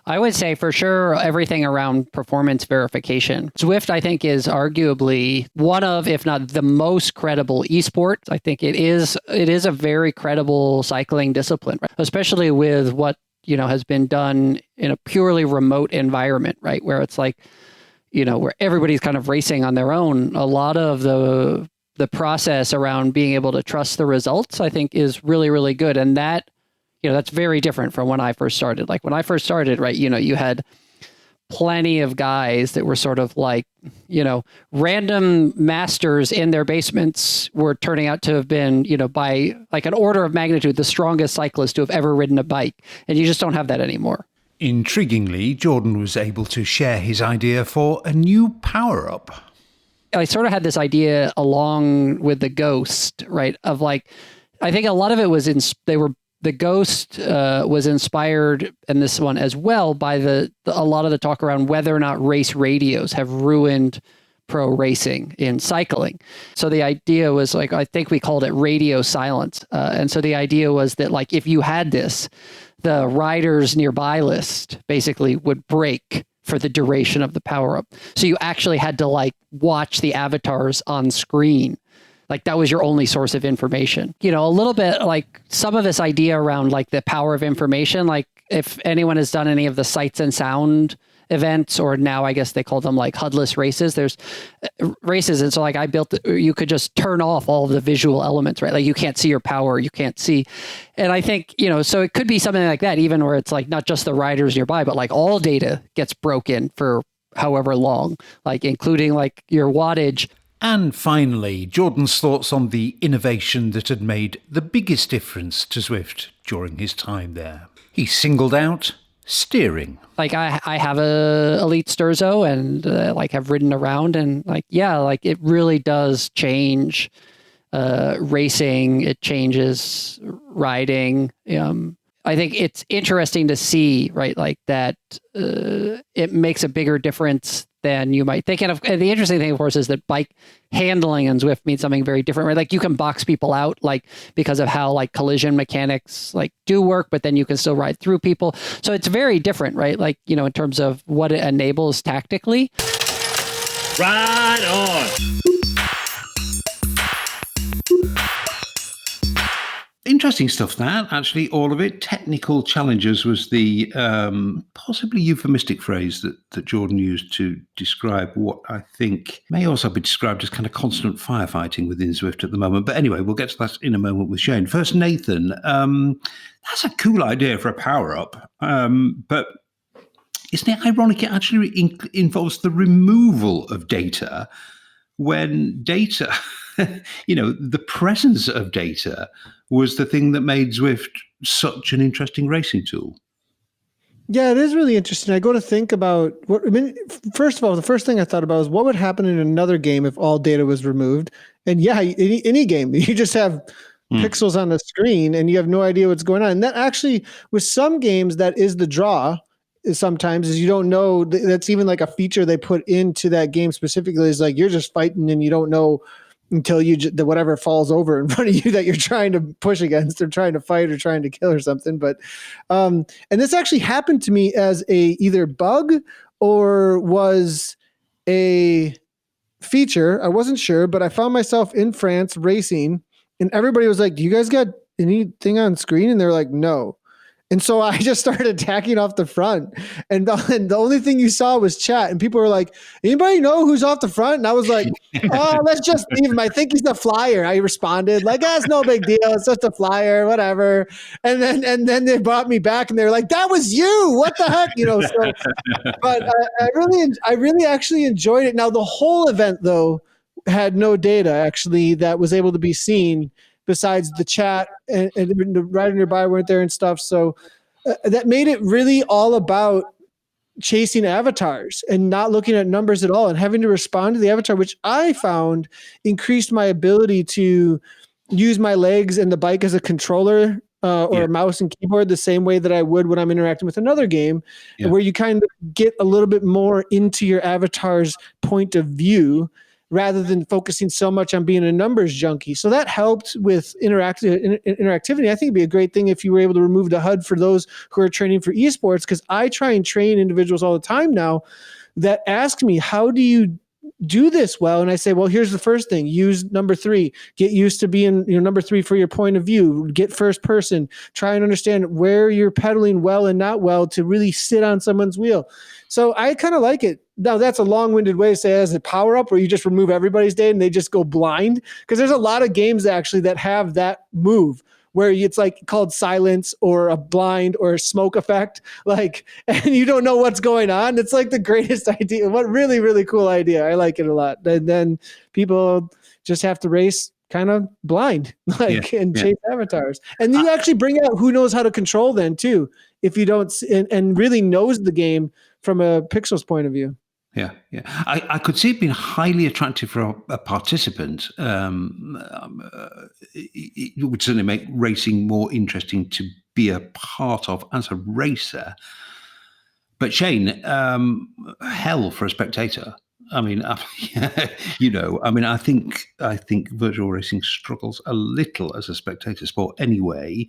I would say for sure everything around performance verification. Zwift, I think, is arguably one of, if not the most credible esports. I think it is a very credible cycling discipline, right? Especially with what, has been done in a purely remote environment, right? Where it's like, where everybody's kind of racing on their own. A lot of the process around being able to trust the results, I think, is really, really good. And that, that's very different from when I first started. Like when I first started, right, you had plenty of guys that were sort of like, random masters in their basements were turning out to have been, by like an order of magnitude, the strongest cyclist to have ever ridden a bike. And you just don't have that anymore. Intriguingly, Jordan was able to share his idea for a new power-up. I sort of had this idea along with the Ghost, right? Of like, I think a lot of it was the Ghost was inspired, and this one as well, by a lot of the talk around whether or not race radios have ruined pro racing in cycling. So the idea was like, I think we called it radio silence. And so the idea was that like, if you had this, the riders nearby list basically would break for the duration of the power up. So you actually had to like watch the avatars on screen. Like that was your only source of information. A little bit like some of this idea around like the power of information, like if anyone has done any of the sights and sound events, or now I guess they call them like HUD-less races, there's races. And so like you could just turn off all of the visual elements, right? Like you can't see your power, you can't see. And I think, so it could be something like that, even where it's like not just the riders nearby, but like all data gets broken for however long, like including like your wattage. And finally, Jordan's thoughts on the innovation that had made the biggest difference to Zwift during his time there. He singled out steering. Like I have a Elite Sturzo and like have ridden around, and like, yeah, like it really does change racing. It changes riding. I think it's interesting to see, right? Like that it makes a bigger difference than you might think. And the interesting thing, of course, is that bike handling in Zwift means something very different, right? Like you can box people out, like because of how like collision mechanics like do work, but then you can still ride through people. So it's very different, right? Like, in terms of what it enables tactically. Ride on. Interesting stuff, that, actually, all of it. Technical challenges was the possibly euphemistic phrase that Jordan used to describe what I think may also be described as kind of constant firefighting within Zwift at the moment. But anyway, we'll get to that in a moment with Shane. First, Nathan, that's a cool idea for a power-up, but isn't it ironic it actually involves the removal of data when data, the presence of data was the thing that made Zwift such an interesting racing tool. Yeah, it is really interesting. I go to think about first of all, the first thing I thought about was what would happen in another game if all data was removed. And yeah, any game, you just have pixels on the screen and you have no idea what's going on. And that actually, with some games, that is the draw. Sometimes is you don't know. That's even like a feature they put into that game specifically. Is like you're just fighting and you don't know until whatever falls over in front of you that you're trying to push against or trying to fight or trying to kill or something. But and this actually happened to me as a either bug or was a feature. I wasn't sure, but I found myself in France racing and everybody was like, "Do you guys got anything on screen?" And they're like, "No." And so I just started attacking off the front, and the only thing you saw was chat, and people were like, "Anybody know who's off the front?" And I was like, "Oh, let's just leave him. I think he's the flyer." I responded like, "That's no big deal. It's just a flyer, whatever." And then they brought me back, and they were like, "That was you. What the heck?" So, but I really actually enjoyed it. Now the whole event though had no data actually that was able to be seen, besides the chat and the rider nearby weren't there and stuff. So that made it really all about chasing avatars and not looking at numbers at all and having to respond to the avatar, which I found increased my ability to use my legs and the bike as a controller or a mouse and keyboard the same way that I would when I'm interacting with another game, where you kind of get a little bit more into your avatar's point of view. rather than focusing so much on being a numbers junkie. So that helped with interactivity. I think it'd be a great thing if you were able to remove the HUD for those who are training for esports, because I try and train individuals all the time now that ask me, how do you do this well? And I say, well, here's the first thing. Use number 3. Get used to being number 3 for your point of view. Get first person. Try and understand where you're pedaling well and not well to really sit on someone's wheel. So I kind of like it. Now, that's a long-winded way to say as a power-up where you just remove everybody's data and they just go blind. Because there's a lot of games actually that have that move where it's like called silence or a blind or a smoke effect, and you don't know what's going on. It's like the greatest idea. What really, really cool idea. I like it a lot. And then people just have to race kind of blind, chase avatars. And you actually bring out who knows how to control then too, if you don't, and really knows the game from a pixels point of view. Yeah. I could see it being highly attractive for a participant. It would certainly make racing more interesting to be a part of as a racer. But Shane, hell for a spectator. I mean, I think virtual racing struggles a little as a spectator sport anyway.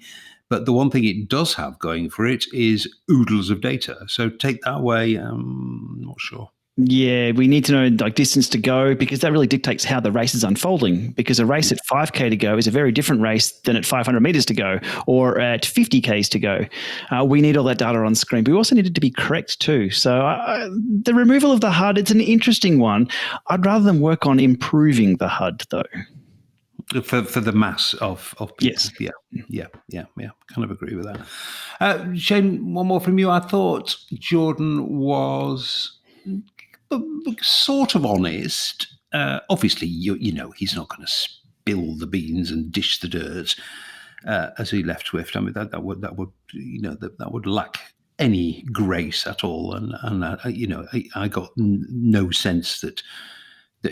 But the one thing it does have going for it is oodles of data. So take that away, I'm not sure. Yeah, we need to know distance to go, because that really dictates how the race is unfolding, because a race at 5K to go is a very different race than at 500 meters to go or at 50Ks to go. We need all that data on screen, but we also need it to be correct too. So the removal of the HUD, it's an interesting one. I'd rather than work on improving the HUD though. For the mass of people. Yes. Yeah. Kind of agree with that. Shane, one more from you. I thought Jordan was sort of honest. Obviously, he's not going to spill the beans and dish the dirt as he left Zwift. I mean, that would lack any grace at all. And I got no sense that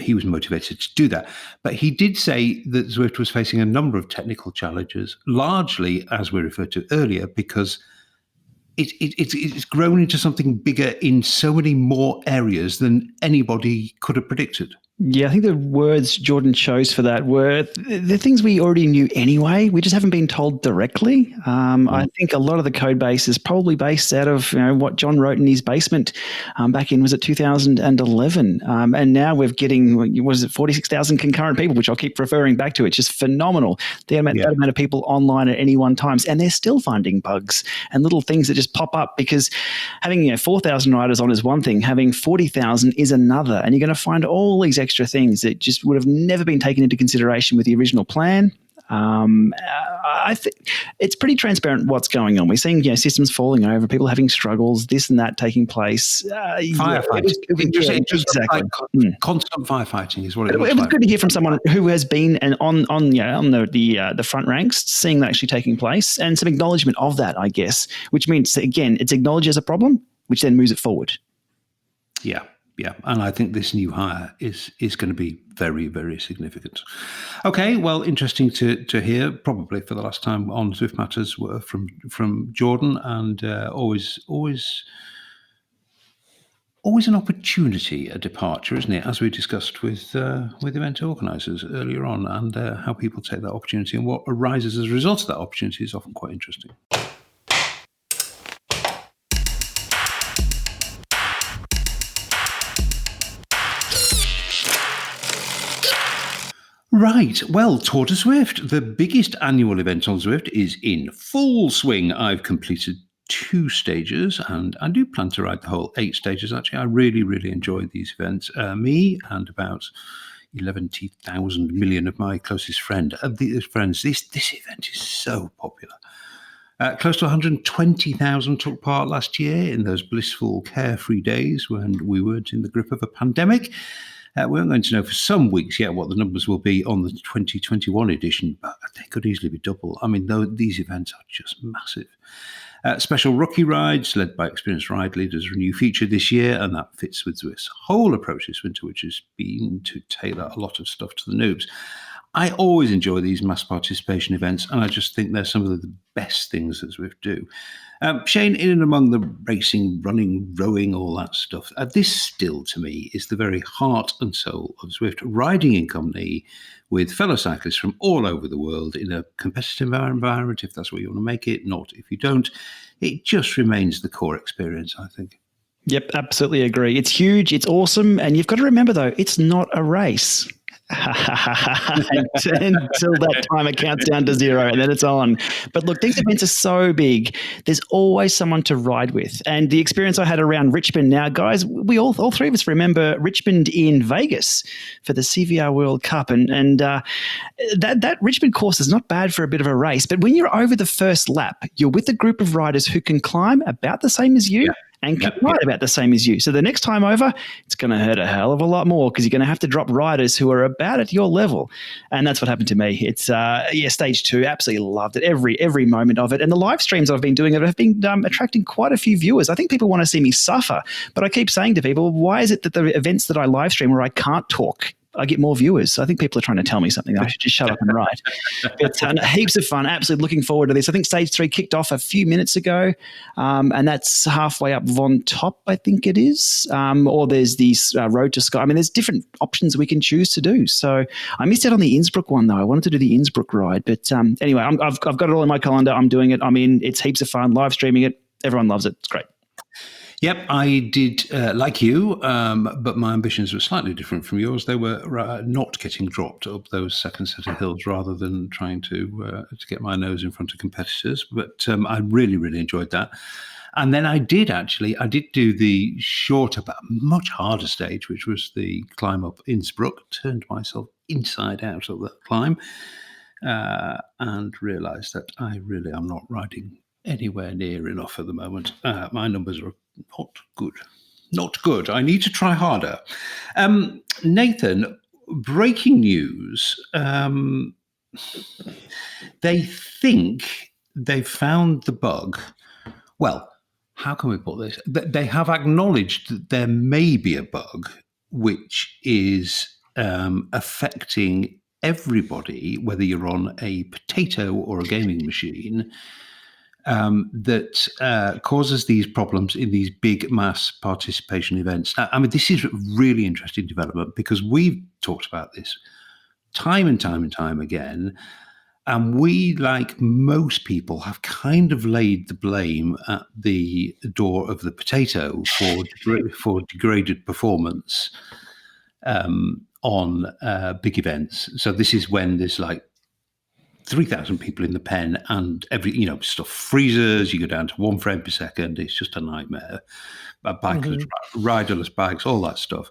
he was motivated to do that. But he did say that Zwift was facing a number of technical challenges, largely, as we referred to earlier, because it's grown into something bigger in so many more areas than anybody could have predicted. Yeah, I think the words Jordan chose for that were the things we already knew anyway. We just haven't been told directly. I think a lot of the code base is probably based out of what John wrote in his basement back in, was it 2011? And now we're getting, 46,000 concurrent people, which I'll keep referring back to. It's just phenomenal. The amount of people online at any one time, and they're still finding bugs and little things that just pop up, because having 4,000 riders on is one thing, having 40,000 is another, and you're going to find all these extra things that just would have never been taken into consideration with the original plan. I think it's pretty transparent what's going on. We're seeing systems falling over, people having struggles, this and that taking place. Firefighting. Exactly. Constant firefighting is what it was good to hear from someone who has been on the front ranks, seeing that actually taking place, and some acknowledgement of that, I guess, which means, again, it's acknowledged as a problem, which then moves it forward. Yeah, and I think this new hire is going to be very, very significant. Okay, well, interesting to hear, probably for the last time on Zwift Matters from Jordan, and always an opportunity, a departure, isn't it? As we discussed with event organisers earlier on, and how people take that opportunity and what arises as a result of that opportunity is often quite interesting. Right, well, Tour de Zwift, the biggest annual event on Zwift, is in full swing. I've completed 2 stages, and I do plan to ride the whole 8 stages, actually. I really, really enjoy these events. Me and about 11,000 million of my closest friends, this event is so popular. Close to 120,000 took part last year in those blissful, carefree days when we weren't in the grip of a pandemic. We aren't going to know for some weeks yet what the numbers will be on the 2021 edition, but they could easily be double. I mean, these events are just massive. Special rookie rides led by experienced ride leaders are a new feature this year, and that fits with Zwift's whole approach this winter, which has been to tailor a lot of stuff to the noobs. I always enjoy these mass participation events, and I just think they're some of the best things that Zwift do. Shane, in and among the racing, running, rowing, all that stuff, this still, to me, is the very heart and soul of Zwift, riding in company with fellow cyclists from all over the world in a competitive environment, if that's what you want to make it, not if you don't. It just remains the core experience, I think. Yep, absolutely agree. It's huge, it's awesome, and you've got to remember, though, it's not a race. Until that timer counts down to 0 and then it's on. But look, these events are so big. There's always someone to ride with. And the experience I had around Richmond now, guys, we all three of us remember Richmond in Vegas for the CVR World Cup. And that Richmond course is not bad for a bit of a race. But when you're over the first lap, you're with a group of riders who can climb about the same as you. Yeah. And can ride about the same as you. So the next time over, it's going to hurt a hell of a lot more because you're going to have to drop riders who are about at your level. And that's what happened to me. It's stage 2, absolutely loved it, every moment of it. And the live streams I've been doing have been attracting quite a few viewers. I think people want to see me suffer, but I keep saying to people, why is it that the events that I live stream where I can't talk, I get more viewers? I think people are trying to tell me something. I should just shut up and write. But heaps of fun. Absolutely looking forward to this. I think stage 3 kicked off a few minutes ago, and that's halfway up Von Top, I think it is. Or there's these Road to Sky. I mean, there's different options we can choose to do. So I missed out on the Innsbruck one, though. I wanted to do the Innsbruck ride. But anyway, I've got it all in my calendar. I'm doing it. I'm in. It's heaps of fun. Live streaming it. Everyone loves it. It's great. Yep, I did like you, but my ambitions were slightly different from yours. They were not getting dropped up those second set of hills rather than trying to get my nose in front of competitors. But I really, really enjoyed that. And then I did do the shorter but much harder stage, which was the climb up Innsbruck. Turned myself inside out of that climb and realised that I really am not riding anywhere near enough at the moment. My numbers are not good. I need to try harder. Nathan, breaking news. They think they've found the bug. Well, how can we put this? They have acknowledged that there may be a bug which is affecting everybody, whether you're on a potato or a gaming machine, that causes these problems in these big mass participation events. I mean, this is a really interesting development because we've talked about this time and time again, and we, like most people, have kind of laid the blame at the door of the potato for degraded performance on big events. So this is when there's like 3,000 people in the pen and stuff freezes, you go down to 1 frame per second. It's just a nightmare. Bikers, riderless bikes, all that stuff.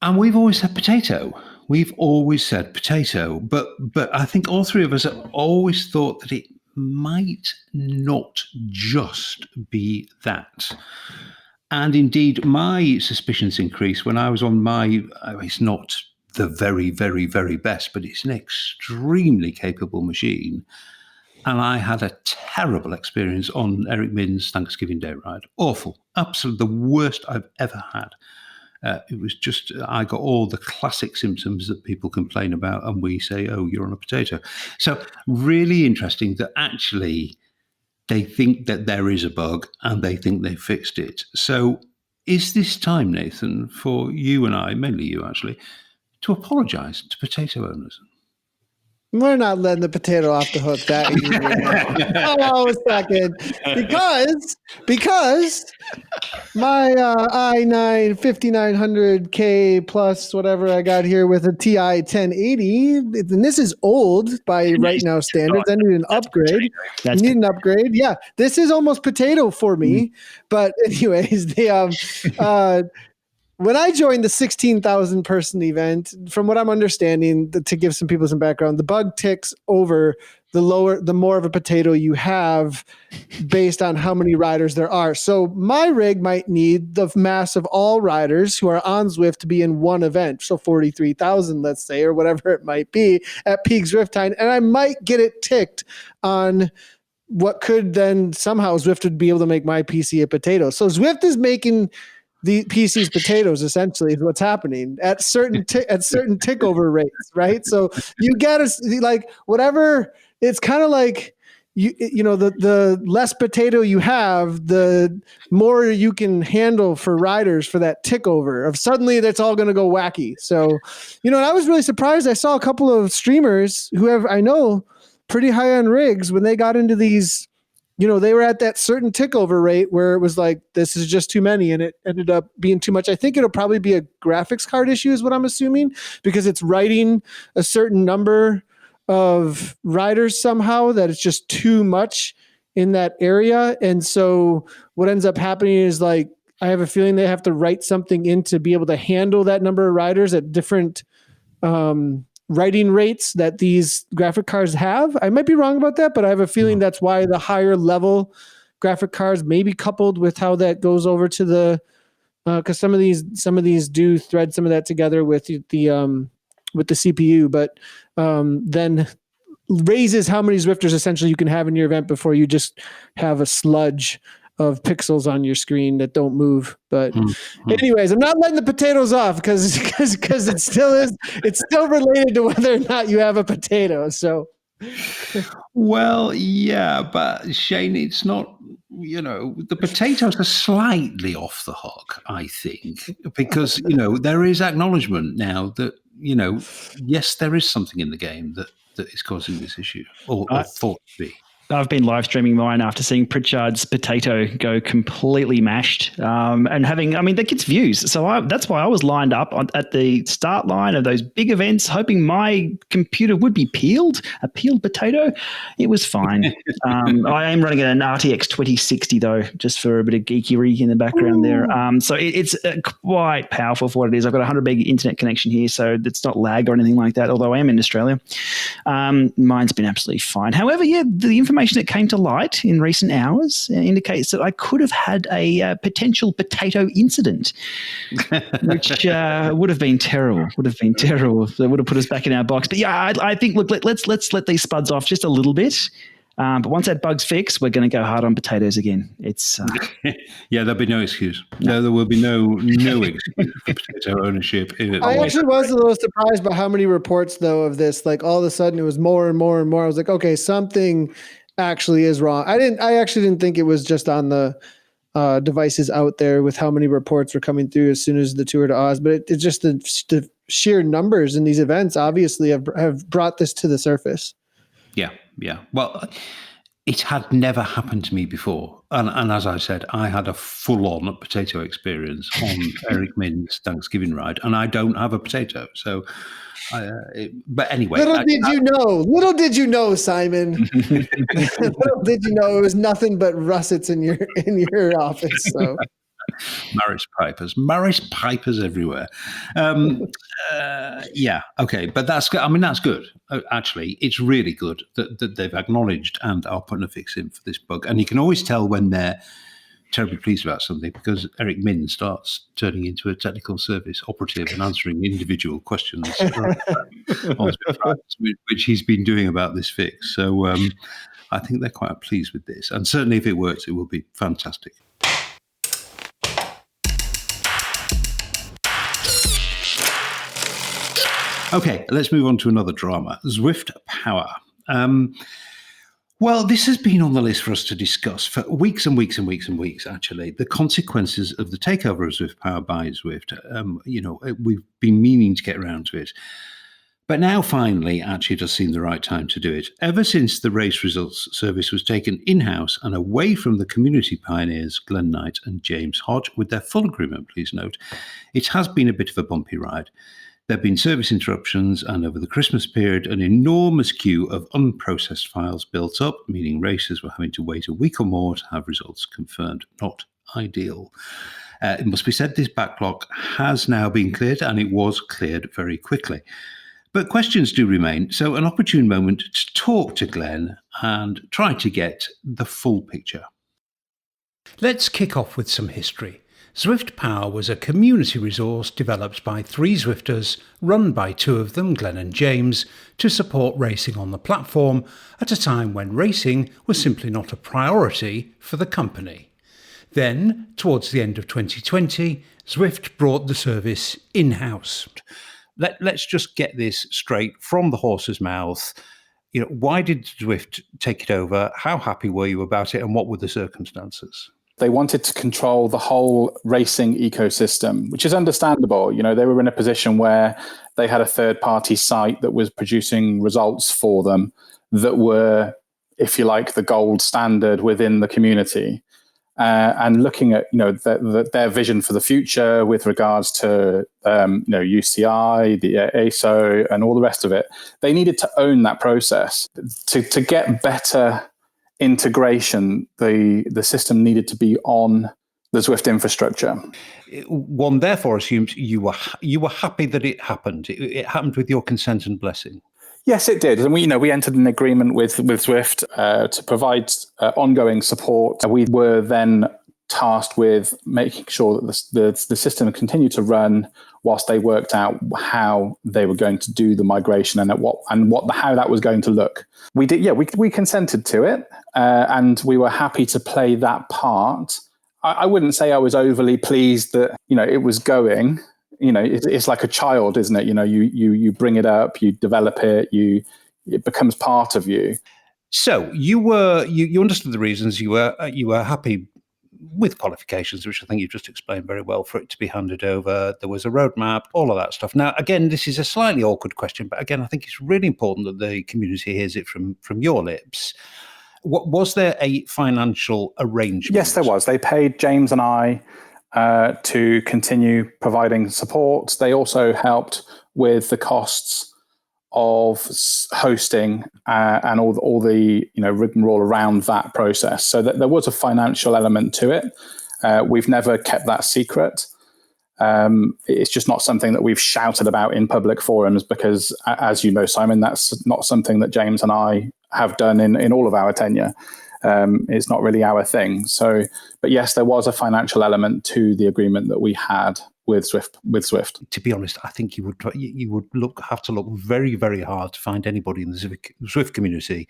And we've always said potato. But I think all three of us have always thought that it might not just be that. And indeed, my suspicions increased when I was on it's not the very, very, very best, but it's an extremely capable machine. And I had a terrible experience on Eric Min's Thanksgiving Day ride. Awful. Absolutely the worst I've ever had. It was just, I got all the classic symptoms that people complain about, and we say, oh, you're on a potato. So really interesting that actually they think that there is a bug and they think they fixed it. So is this time, Nathan, for you and I, mainly you actually, to apologise to potato owners? We're not letting the potato off the hook that easily. Hold a second. Because my i9 5900K plus whatever I got here with a TI 1080, and this is old by right now standards. I need an upgrade. Yeah, this is almost potato for me. But anyways, when I joined the 16,000 person event, from what I'm understanding, to give some people some background, the bug ticks over the more of a potato you have based on how many riders there are. So my rig might need the mass of all riders who are on Zwift to be in one event. So 43,000, let's say, or whatever it might be at Peak Zwift time. And I might get it ticked on what could then somehow Zwift would be able to make my PC a potato. So Zwift is making the PC's potatoes essentially is what's happening at certain tick over rates, right? So you get like whatever. It's kind of like the less potato you have, the more you can handle for riders for that tick over of suddenly that's all going to go wacky. So, and I was really surprised. I saw a couple of streamers who I know pretty high on rigs when they got into these. They were at that certain tick over rate where it was like, this is just too many, and it ended up being too much. I think it'll probably be a graphics card issue is what I'm assuming, because it's writing a certain number of riders somehow that it's just too much in that area. And so what ends up happening is like, I have a feeling they have to write something in to be able to handle that number of riders at different writing rates that these graphic cards have. I might be wrong about that, but I have a feeling that's why the higher level graphic cards may be coupled with how that goes over to the, because some of these do thread some of that together with the CPU, but then raises how many Zwifters essentially you can have in your event before you just have a sludge of pixels on your screen that don't move. But anyways, I'm not letting the potatoes off because it's still related to whether or not you have a potato. So, well, yeah, but Shane, it's not, the potatoes are slightly off the hook, I think, because, there is acknowledgement now that, yes, there is something in the game that is causing this issue or thought to be. I've been live streaming mine after seeing Pritchard's potato go completely mashed and that gets views. So that's why I was lined up at the start line of those big events, hoping my computer would be peeled, a peeled potato. It was fine. I am running an RTX 2060 though, just for a bit of geekery in the background there. So it's quite powerful for what it is. I've got a 100 meg internet connection here, so it's not lag or anything like that, although I am in Australia. Mine's been absolutely fine. However, the information that came to light in recent hours indicates that I could have had a potential potato incident, which would have been terrible. That would have put us back in our box. But yeah, I think, look, let's let these spuds off just a little bit. But once that bug's fixed, we're going to go hard on potatoes again. It's there'll be no excuse. No, there will be no excuse for potato ownership. I actually was a little surprised by how many reports though of this. Like all of a sudden, it was more and more and more. I was like, okay, something actually is wrong. I actually didn't think it was just on the devices out there with how many reports were coming through as soon as the Tour de Oz, but it's just the sheer numbers in these events obviously have brought this to the surface. Yeah. Well, it had never happened to me before. And as I said, I had a full-on potato experience on Eric Min's Thanksgiving ride, and I don't have a potato. So, but anyway. Little did you know, Simon. Little did you know it was nothing but russets in your office. So. Maris Pipers everywhere. Yeah, okay, but that's good. Actually, it's really good that they've acknowledged and are putting a fix in for this bug. And you can always tell when they're terribly pleased about something because Eric Min starts turning into a technical service operative and answering individual questions, which he's been doing about this fix. So I think they're quite pleased with this. And certainly if it works, it will be fantastic. Okay, let's move on to another drama, Zwift Power. Well, this has been on the list for us to discuss for weeks and weeks and weeks and weeks, actually, the consequences of the takeover of Zwift Power by Zwift. We've been meaning to get around to it. But now, finally, actually, it does seem the right time to do it. Ever since the race results service was taken in-house and away from the community pioneers, Glenn Knight and James Hodge, with their full agreement, please note, it has been a bit of a bumpy ride. There have been service interruptions, and over the Christmas period, an enormous queue of unprocessed files built up, meaning racers were having to wait a week or more to have results confirmed. Not ideal. It must be said this backlog has now been cleared, and it was cleared very quickly. But questions do remain, so an opportune moment to talk to Glenn and try to get the full picture. Let's kick off with some history. Zwift Power was a community resource developed by 3 Zwifters, run by 2 of them, Glenn and James, to support racing on the platform at a time when racing was simply not a priority for the company. Then, towards the end of 2020, Zwift brought the service in-house. Let's just get this straight from the horse's mouth. Why did Zwift take it over? How happy were you about it? And what were the circumstances? They wanted to control the whole racing ecosystem, which is understandable. They were in a position where they had a third-party site that was producing results for them that were, if you like, the gold standard within the community. And looking at their vision for the future with regards to UCI, the ASO, and all the rest of it, they needed to own that process to get better integration. The system needed to be on the Zwift infrastructure. One therefore assumes you were happy that it happened. It happened with your consent and blessing. Yes, it did. And we entered an agreement with Zwift to provide ongoing support. We were then tasked with making sure that the system continued to run whilst they worked out how they were going to do the migration and how that was going to look. We did, we consented to it, and we were happy to play that part. I wouldn't say I was overly pleased that it was going. It's like a child, isn't it? You bring it up, you develop it, it becomes part of you. So you understood the reasons. You were happy with qualifications, which I think you just explained very well, for it to be handed over. There was a roadmap, all of that stuff. Now, again, this is a slightly awkward question, but again, I think it's really important that the community hears it from your lips. Was there a financial arrangement? Yes, there was. They paid James and I to continue providing support. They also helped with the costs of hosting and all the rigmarole around that process. So that there was a financial element to it. We've never kept that secret. It's just not something that we've shouted about in public forums because, as you know, Simon, that's not something that James and I have done in all of our tenure. It's not really our thing. So, but yes, there was a financial element to the agreement that we had with Zwift. To be honest, I think you would have to look very, very hard to find anybody in the Zwift community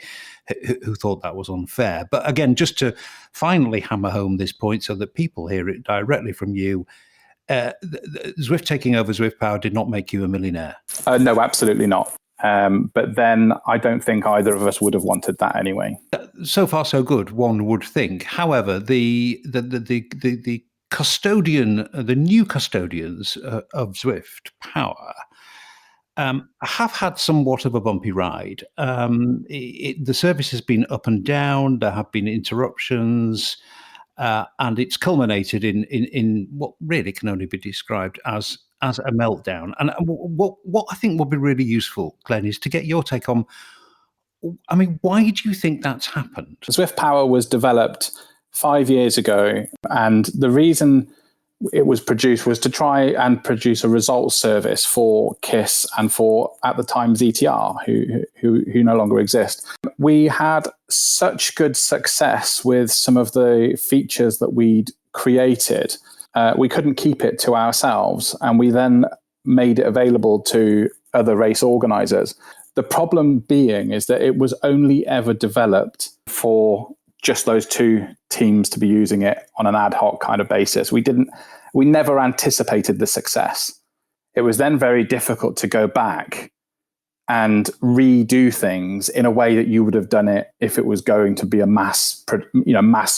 who thought that was unfair. But again, just to finally hammer home this point so that people hear it directly from you, Zwift taking over Zwift Power did not make you a millionaire. No, absolutely not. But then I don't think either of us would have wanted that anyway. So far, so good, one would think. However, the custodian, the new custodians of Zwift Power have had somewhat of a bumpy ride. The service has been up and down. There have been interruptions, and it's culminated in what really can only be described as a meltdown. And what I think would be really useful, Glenn, is to get your take on, why do you think that's happened? Zwift Power was developed 5 years ago, and the reason it was produced was to try and produce a results service for KISS and for, at the time, ZTR, who no longer exist. We had such good success with some of the features that we'd created. We couldn't keep it to ourselves, and we then made it available to other race organizers. The problem being is that it was only ever developed for just those two teams to be using it on an ad hoc kind of basis. We never anticipated the success. It was then very difficult to go back and redo things in a way that you would have done it if it was going to be a mass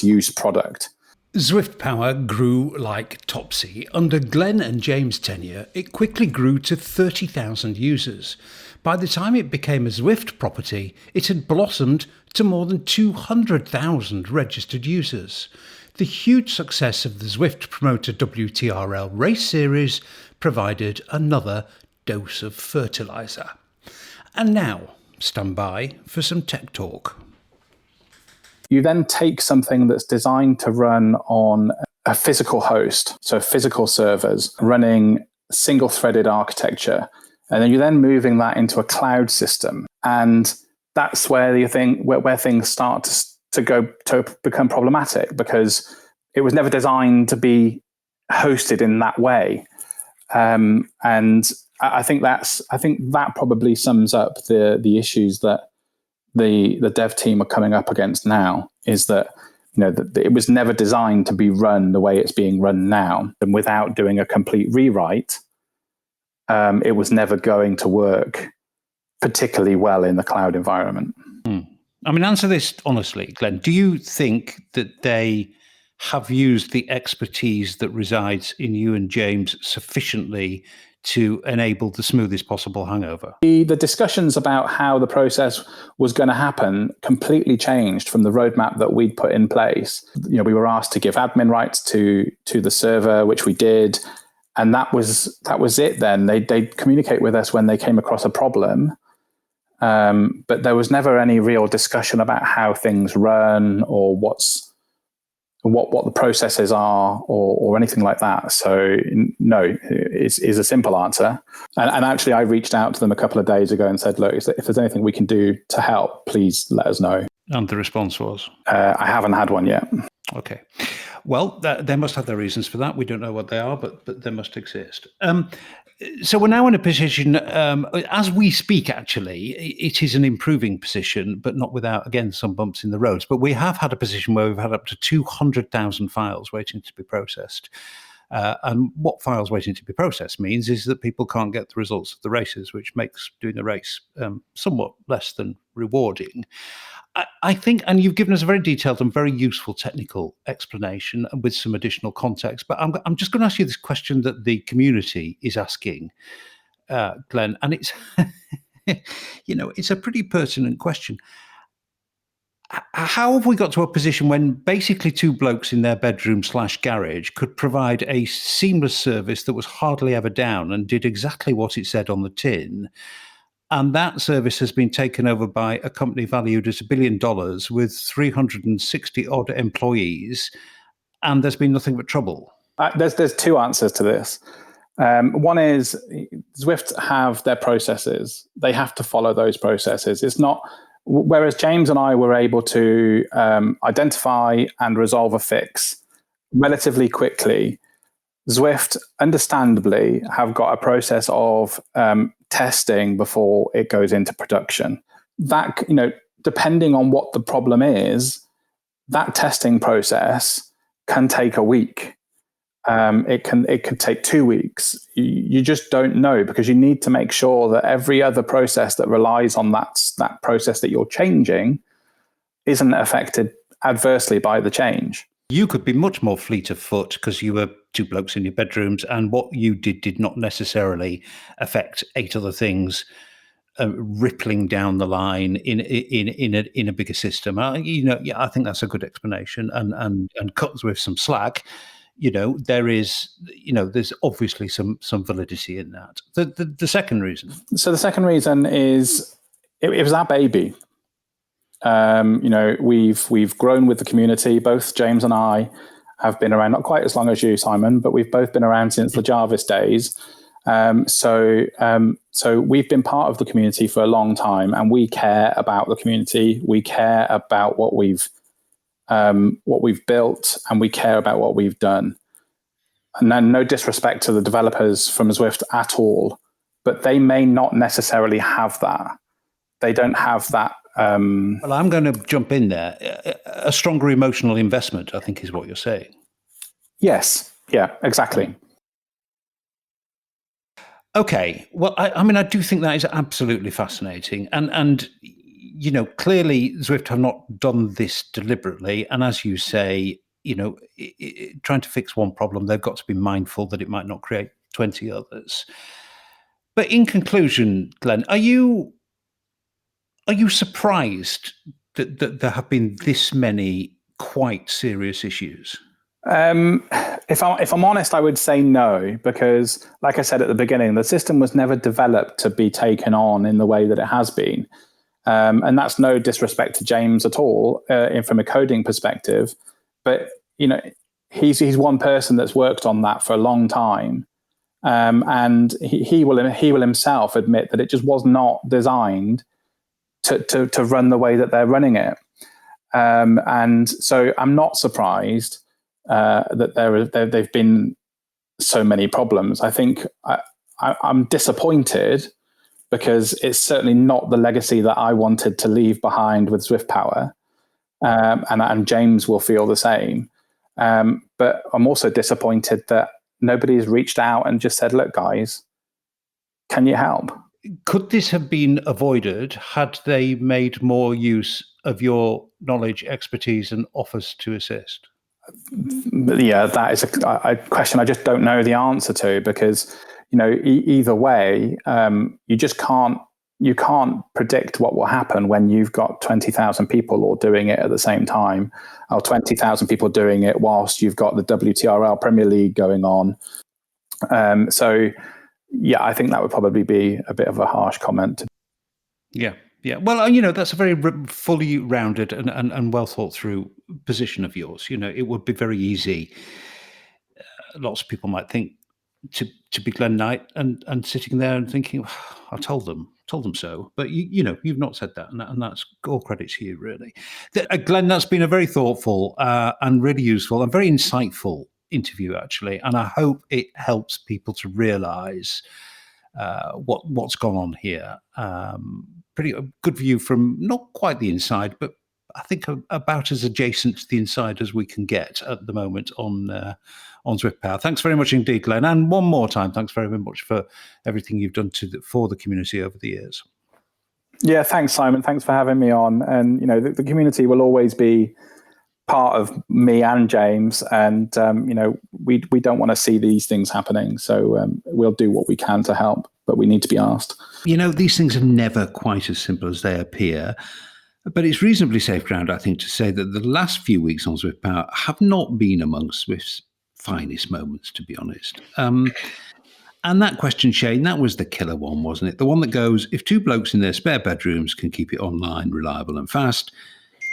use product. Zwift Power grew like Topsy. Under Glenn and James' tenure, it quickly grew to 30,000 users. By the time it became a Zwift property, it had blossomed to more than 200,000 registered users. The huge success of the Zwift Promoter WTRL race series provided another dose of fertilizer. And now, stand by for some tech talk. You then take something that's designed to run on a physical host, so physical servers running single-threaded architecture, and then you're then moving that into a cloud system, and that's where things start to become problematic, because it was never designed to be hosted in that way, and I think that probably sums up the issues that the dev team are coming up against now, is that that it was never designed to be run the way it's being run now. And without doing a complete rewrite, it was never going to work particularly well in the cloud environment. I mean, answer this honestly, Glenn. Do you think that they have used the expertise that resides in you and James sufficiently to enable the smoothest possible hangover? The discussions about how the process was going to happen completely changed from the roadmap that we'd put in place. We were asked to give admin rights to the server, which we did, and that was it. Then they'd communicate with us when they came across a problem, but there was never any real discussion about how things run or what the processes are or anything like that. So no, is a simple answer. And actually, I reached out to them a couple of days ago and said, look, if there's anything we can do to help, please let us know. And the response was? I haven't had one yet. Okay. Well, they must have their reasons for that. We don't know what they are, but they must exist. So we're now in a position, as we speak, actually, it is an improving position, but not without, again, some bumps in the roads. But we have had a position where we've had up to 200,000 files waiting to be processed. And what files waiting to be processed means is that people can't get the results of the races, which makes doing the race somewhat less than rewarding. I think, and you've given us a very detailed and very useful technical explanation with some additional context, but I'm just going to ask you this question that the community is asking, Glenn, and it's, it's a pretty pertinent question. How have we got to a position when basically two blokes in their bedroom/garage could provide a seamless service that was hardly ever down and did exactly what it said on the tin? And that service has been taken over by a company valued at $1 billion with 360 odd employees, and there's been nothing but trouble. There's two answers to this. One is Zwift have their processes. They have to follow those processes. It's not, whereas James and I were able to identify and resolve a fix relatively quickly, Zwift, understandably, have got a process of testing before it goes into production. That, depending on what the problem is, that testing process can take a week. It could take 2 weeks. You just don't know, because you need to make sure that every other process that relies on that process that you're changing isn't affected adversely by the change. You could be much more fleet of foot because you were two blokes in your bedrooms, and what you did not necessarily affect 8 other things rippling down the line in a bigger system. I think that's a good explanation, and cuts with some slack. There's obviously some validity in that. The second reason. So the second reason is it was our baby. We've grown with the community. Both James and I have been around, not quite as long as you, Simon, but we've both been around since the Jarvis days. So we've been part of the community for a long time, and we care about the community. We care about what we've built, and we care about what we've done. And then, no disrespect to the developers from Zwift at all, but they may not necessarily have that. They don't have that. Well, I'm going to jump in there. A stronger emotional investment, I think, is what you're saying. Yes. Yeah, exactly. Okay. Well, I do think that is absolutely fascinating. And clearly Zwift have not done this deliberately. And as you say, trying to fix one problem, they've got to be mindful that it might not create 20 others. But in conclusion, Glenn, Are you surprised that there have been this many quite serious issues? If I'm honest, I would say no, because, like I said at the beginning, the system was never developed to be taken on in the way that it has been. And that's no disrespect to James at all, from a coding perspective. But he's one person that's worked on that for a long time, and he will himself admit that it just was not designed to run the way that they're running it. And so I'm not surprised that they've been so many problems. I think I'm disappointed, because it's certainly not the legacy that I wanted to leave behind with Zwift Power. and James will feel the same. But I'm also disappointed that nobody has reached out and just said, look, guys, can you help? Could this have been avoided had they made more use of your knowledge, expertise, and offers to assist? Yeah, that is a question I just don't know the answer to, because, either way, you can't predict what will happen when you've got 20,000 people all doing it at the same time, or 20,000 people doing it whilst you've got the WTRL Premier League going on. So, yeah, I think that would probably be a bit of a harsh comment. Yeah. Well, that's a very fully rounded and well thought through position of yours. It would be very easy. Lots of people might think to be Glenn Knight and sitting there and thinking, I told them so. But you've not said that, and that's all credit to you, really. Glenn, that's been a very thoughtful and really useful and very insightful interview, actually, and I hope it helps people to realise what's gone on here. Pretty good view from not quite the inside, but I think about as adjacent to the inside as we can get at the moment on Zwift Power. Thanks very much indeed, Glenn. And one more time, thanks very much for everything you've done for the community over the years. Yeah, thanks, Simon. Thanks for having me on. And, the community will always be part of me and James. And, we don't want to see these things happening. So we'll do what we can to help, but we need to be asked. These things are never quite as simple as they appear. But it's reasonably safe ground, I think, to say that the last few weeks on Zwift Power have not been amongst Zwift's finest moments, to be honest. And that question, Shane, that was the killer one, wasn't it? The one that goes, if two blokes in their spare bedrooms can keep it online, reliable and fast,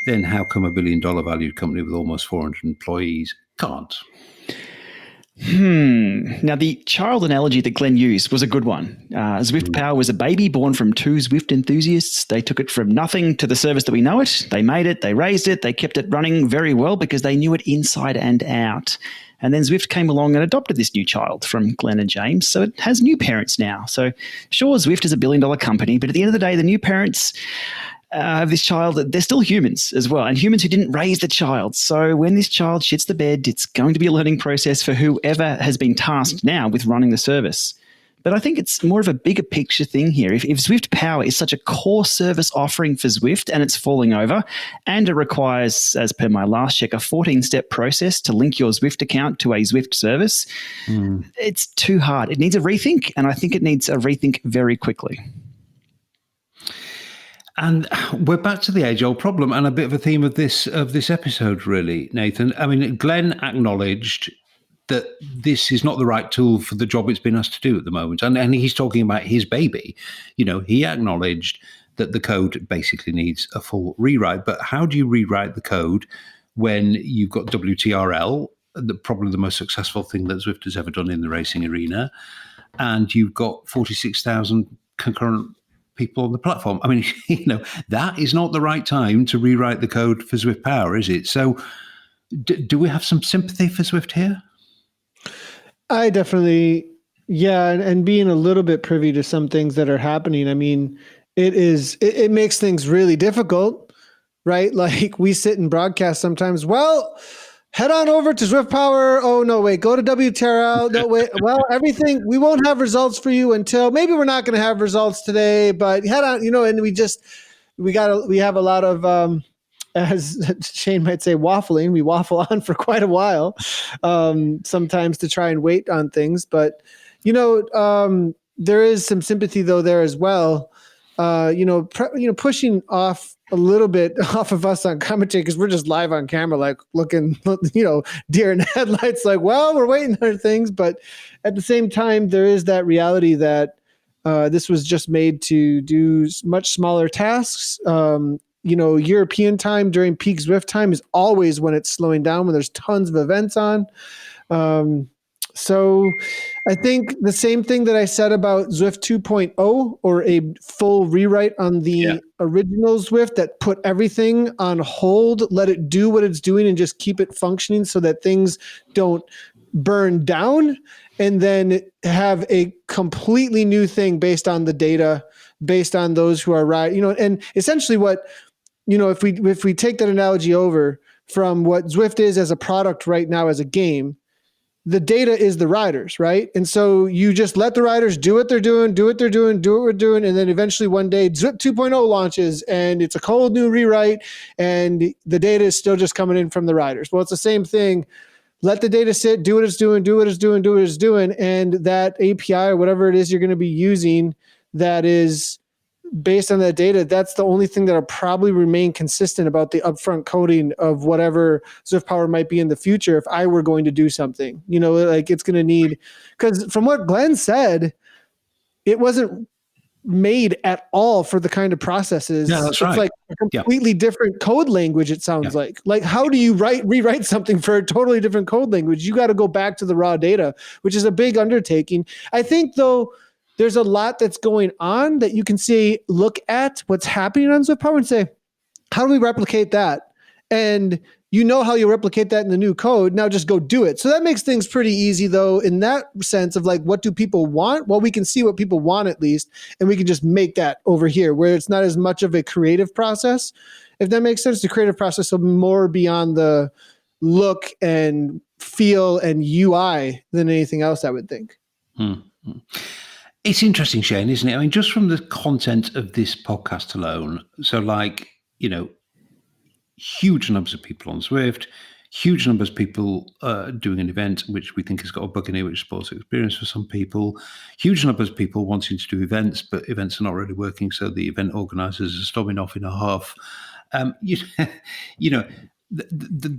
then how come a $1 billion valued company with almost 400 employees can't? Now, the child analogy that Glenn used was a good one. Zwift Power was a baby born from two Zwift enthusiasts. They took it from nothing to the service that we know it. They made it, they raised it, they kept it running very well because they knew it inside and out. And then Zwift came along and adopted this new child from Glenn and James. So it has new parents now. So sure, Zwift is a $1 billion company, but at the end of the day, the new parents of this child, they're still humans as well, and humans who didn't raise the child. So when this child shits the bed, it's going to be a learning process for whoever has been tasked now with running the service. But I think it's more of a bigger picture thing here. If Zwift Power is such a core service offering for Zwift and it's falling over, and it requires, as per my last check, a 14-step process to link your Zwift account to a Zwift service, it's too hard. It needs a rethink, and I think it needs a rethink very quickly. And we're back to the age-old problem and a bit of a theme of this episode, really, Nathan. I mean, Glenn acknowledged that this is not the right tool for the job it's been asked to do at the moment. And he's talking about his baby. He acknowledged that the code basically needs a full rewrite. But how do you rewrite the code when you've got WTRL, probably the most successful thing that Zwift has ever done in the racing arena, and you've got 46,000 concurrent people on the platform? I mean, that is not the right time to rewrite the code for Zwift Power, is it? So do we have some sympathy for Zwift here? I definitely, yeah. And being a little bit privy to some things that are happening, I mean, it makes things really difficult, right? Like we sit and broadcast sometimes, well, head on over to Zwift Power. Oh, no, wait, go to WTRL. No, wait. Well, everything, we won't have results for you until maybe we're not going to have results today, but head on, and we have a lot of, as Shane might say, waffling. We waffle on for quite a while, sometimes to try and wait on things. But, there is some sympathy though there as well. Pushing off a little bit off of us on commentary because we're just live on camera, like looking, deer in headlights, like, well, we're waiting on things. But at the same time, there is that reality that this was just made to do much smaller tasks. European time during peak Zwift time is always when it's slowing down, when there's tons of events on. So I think the same thing that I said about Zwift 2.0 or a full rewrite on the original Zwift that put everything on hold, let it do what it's doing and just keep it functioning so that things don't burn down, and then have a completely new thing based on the data, based on those who are right, and essentially what if we take that analogy over from what Zwift is as a product right now as a game, the data is the riders, right? And so you just let the riders do what they're doing, and then eventually one day Zwift 2.0 launches and it's a cold new rewrite and the data is still just coming in from the riders. Well, it's the same thing. Let the data sit, do what it's doing, and that API or whatever it is you're going to be using that is based on that data, that's the only thing that'll probably remain consistent about the upfront coding of whatever Zwift Power might be in the future if I were going to do something. Like it's going to need, because from what Glenn said, it wasn't made at all for the kind of processes. Yeah, that's it's right. Like a completely different code language, it sounds like. Like, how do you rewrite something for a totally different code language? You got to go back to the raw data, which is a big undertaking. I think, though, there's a lot that's going on that you can look at what's happening on Zwift Power and say, how do we replicate that? And how you replicate that in the new code. Now just go do it. So that makes things pretty easy, though, in that sense of like, what do people want? Well, we can see what people want at least, and we can just make that over here where it's not as much of a creative process. If that makes sense, the creative process will be more beyond the look and feel and UI than anything else, I would think. Mm-hmm. It's interesting, Shane, isn't it? I mean, just from the content of this podcast alone, so huge numbers of people on Zwift, huge numbers of people doing an event, which we think has got a bug in it, which is sports experience for some people, huge numbers of people wanting to do events, but events are not really working, so the event organizers are storming off in a huff. The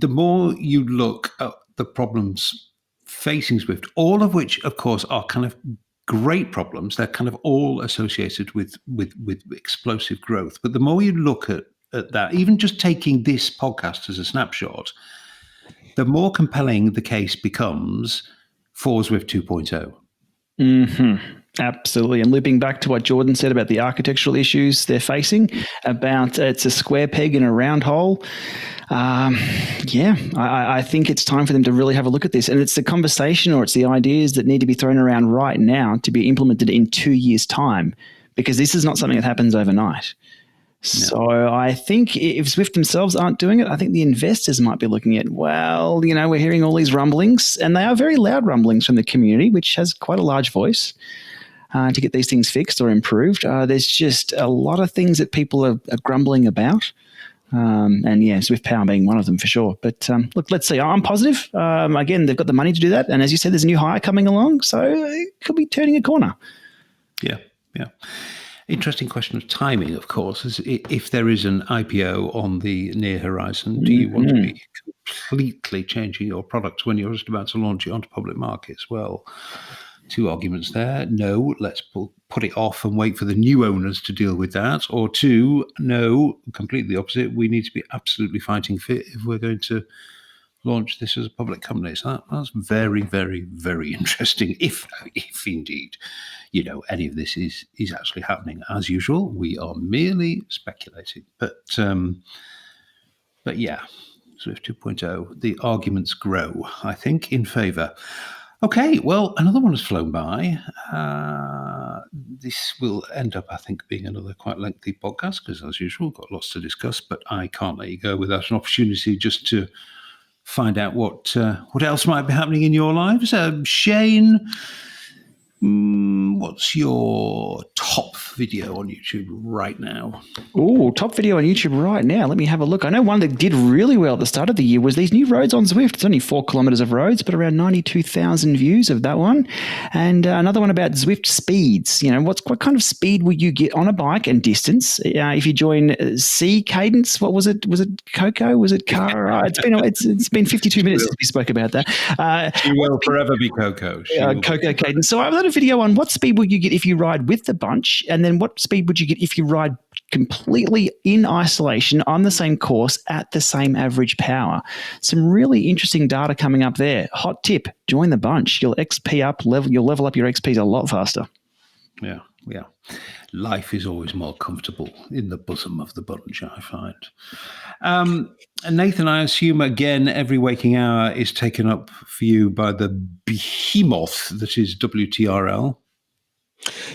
more you look at the problems facing Zwift, all of which, of course, are kind of great problems. They're kind of all associated with explosive growth. But the more you look at that, even just taking this podcast as a snapshot, the more compelling the case becomes for Zwift 2.0. Mm-hmm. Absolutely. And looping back to what Jordan said about the architectural issues they're facing, about it's a square peg in a round hole. I think it's time for them to really have a look at this. And it's the conversation or it's the ideas that need to be thrown around right now to be implemented in 2 years' time, because this is not something that happens overnight. No. So I think if Zwift themselves aren't doing it, I think the investors might be looking at, we're hearing all these rumblings, and they are very loud rumblings from the community, which has quite a large voice. To get these things fixed or improved. There's just a lot of things that people are grumbling about. Zwift Power being one of them for sure. But look, let's see. I'm positive. Again, they've got the money to do that. And as you said, there's a new hire coming along. So it could be turning a corner. Yeah. Interesting question of timing, of course, is if there is an IPO on the near horizon, do you want to be completely changing your product when you're just about to launch it onto public markets? Well, two arguments there. No, let's put it off and wait for the new owners to deal with that. Or two, no, completely opposite. We need to be absolutely fighting fit if we're going to launch this as a public company. So that's very, very, very interesting. If indeed, any of this is actually happening. As usual, we are merely speculating. But yeah, Zwift 2.0, the arguments grow, I think, in favour. Okay, well, another one has flown by. This will end up, I think, being another quite lengthy podcast because, as usual, got lots to discuss, but I can't let you go without an opportunity just to find out what else might be happening in your lives. Shane, what's your top video on YouTube right now? Oh, top video on YouTube right now. Let me have a look. I know one that did really well at the start of the year was these new roads on Zwift. It's only 4 kilometers of roads, but around 92,000 views of that one. And another one about Zwift speeds. What kind of speed will you get on a bike and distance if you join C cadence? What was it? Was it Coco? Was it Cara? It's been 52 minutes since we spoke about that. She will forever be Coco. Coco cadence. So I've done a video on what speed will you get if you ride with the bunch, and then what speed would you get if you ride completely in isolation on the same course at the same average power. Some really interesting data coming up there. Hot tip, join the bunch. You'll level up your XPs a lot faster. Yeah. Life is always more comfortable in the bosom of the bunch, I find. Nathan, I assume, again, every waking hour is taken up for you by the behemoth that is WTRL.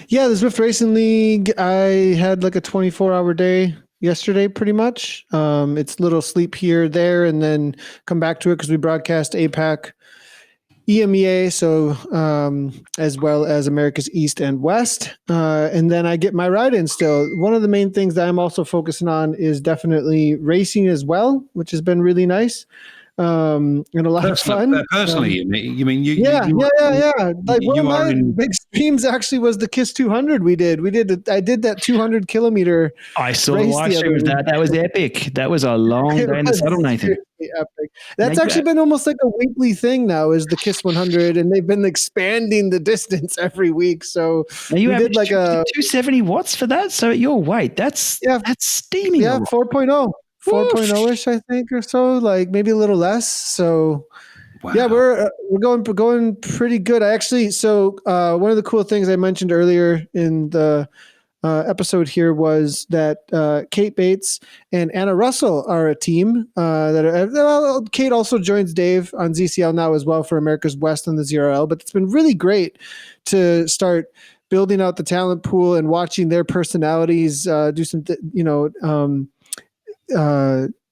Yeah, the Zwift Racing League, I had like a 24-hour day yesterday, pretty much. It's little sleep here, there, and then come back to it because we broadcast APAC, EMEA, so as well as America's East and West. And then I get my ride in still. One of the main things that I'm also focusing on is definitely racing as well, which has been really nice. And a lot of fun. Personally, you mean you? Yeah. Like one of my in... big streams actually was the KISS 200. I did that 200 kilometer. I saw the live stream of that. That was epic. That was a long day in the saddle, Nathan. Epic. That's actually been almost like a weekly thing now. Is the KISS 100, and they've been expanding the distance every week. So now you did like a 270 watts for that. So at your weight, that's steaming. Yeah, 4.0. 4.0-ish, I think, or so, like maybe a little less. So, yeah, we're going pretty good. I actually, one of the cool things I mentioned earlier in the episode here was that Kate Bates and Anna Russell are a team Kate also joins Dave on ZCL now as well for America's West on the ZRL, but it's been really great to start building out the talent pool and watching their personalities do some,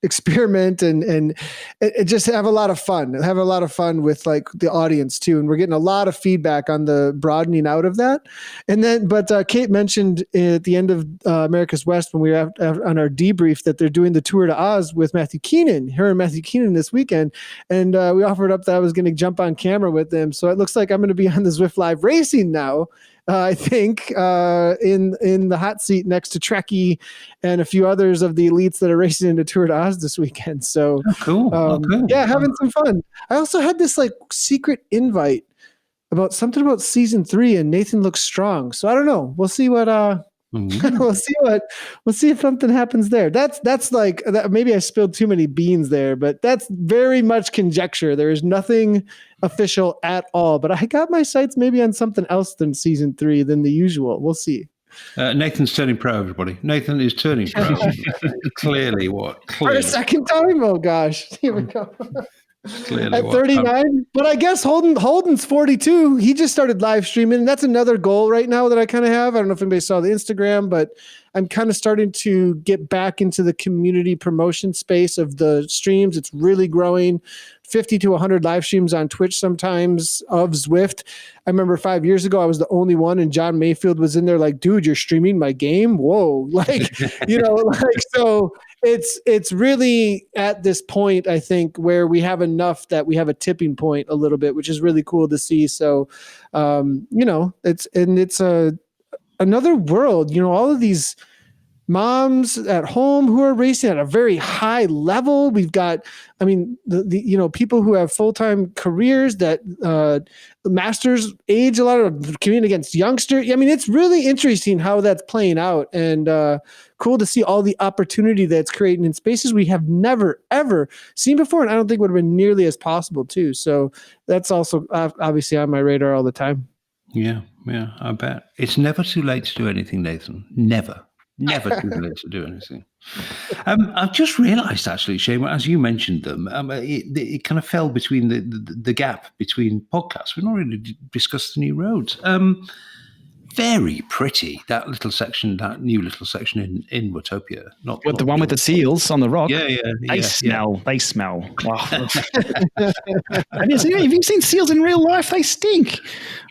experiment and just have a lot of fun with like the audience too. And we're getting a lot of feedback on the broadening out of that. And then, but Kate mentioned at the end of America's West when we were on our debrief that they're doing the Tour de Oz with Matthew Keenan, her and Matthew Keenan this weekend. And we offered up that I was going to jump on camera with them. So it looks like I'm going to be on the Zwift Live Racing now. I think in the hot seat next to Trekkie and a few others of the elites that are racing into Tour de Oz this weekend. So cool. Yeah, having some fun. I also had this like secret invite about something about season 3, and Nathan looks strong. So I don't know. We'll see what. We'll see if something happens there. That's like that. Maybe I spilled too many beans there, but that's very much conjecture. There is nothing official at all. But I got my sights maybe on something else than season 3 than the usual. We'll see. Nathan's turning pro, everybody. Nathan is turning pro. Clearly. For a second time? Oh gosh. Here we go. Clearly at 39, but I guess Holden's 42. He just started live streaming. That's another goal right now that I kind of have. I don't know if anybody saw the Instagram, but I'm kind of starting to get back into the community promotion space of the streams. It's really growing. 50 to 100 live streams on Twitch sometimes of Zwift. I remember 5 years ago, I was the only one, and John Mayfield was in there like, dude, you're streaming my game? Whoa. Like, so it's really at this point, I think, where we have enough that we have a tipping point a little bit, which is really cool to see. So, it's another world, all of these moms at home who are racing at a very high level. We've got, the people who have full-time careers that masters age a lot of competing against youngsters. It's really interesting how that's playing out, and cool to see all the opportunity that's creating in spaces we have never, ever seen before. And I don't think would have been nearly as possible too. So that's also obviously on my radar all the time. Yeah, I bet. It's never too late to do anything, Nathan. Never too late to do anything. I've just realised, actually, Shane, as you mentioned them, it kind of fell between the gap between podcasts. We've not really discussed the new roads. Very pretty, that new little section in Watopia. The one with the seals on the rock? Yeah. They smell. Wow. Have you seen seals in real life? They stink.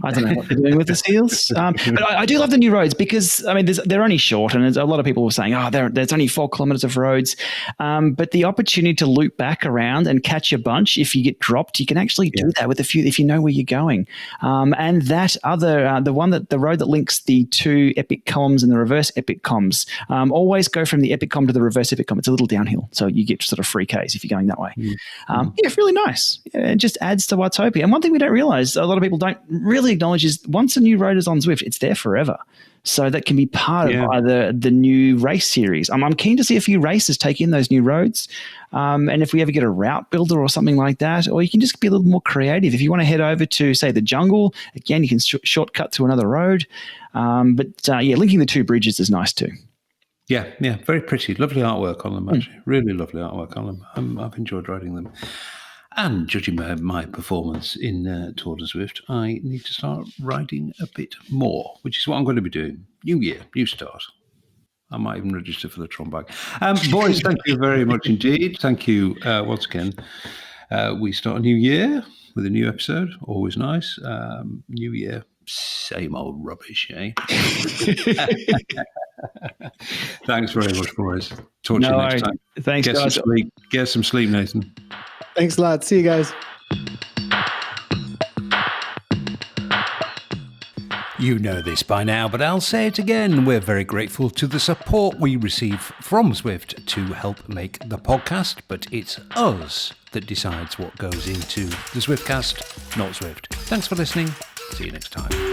I don't know what they're doing with the seals. But I do love the new roads because, they're only short, and a lot of people were saying, there's only 4 kilometers of roads. But the opportunity to loop back around and catch a bunch if you get dropped, you can actually do that with a few if you know where you're going. And that other, the road that links the 2 epic comms and the reverse epic comms, always go from the epic comm to the reverse epic comm. It's a little downhill, so you get sort of free Ks if you're going that way. It's really nice. It just adds to Watopia. And one thing we don't realize, a lot of people don't really acknowledge, is once a new road is on Zwift, it's there forever. So that can be part of either the new race series. I'm keen to see a few races take in those new roads. And if we ever get a route builder or something like that, or you can just be a little more creative. If you want to head over to, say, the jungle, again, you can shortcut to another road. Linking the 2 bridges is nice too. Yeah, very pretty. Lovely artwork on them, actually. Really lovely artwork on them. I've enjoyed riding them. And judging by my performance in Tour de Zwift, I need to start riding a bit more, which is what I'm going to be doing. New year, new start. I might even register for the Tron bike. Boys, thank you very much indeed. Thank you once again. We start a new year with a new episode. Always nice. New year, same old rubbish, eh? Thanks very much, boys. Talk to you next time. Thanks, guys. Get some sleep, Nathan. Thanks a lot. See you guys. You know this by now, but I'll say it again. We're very grateful to the support we receive from Zwift to help make the podcast, but it's us that decides what goes into the Zwiftcast, not Zwift. Thanks for listening. See you next time.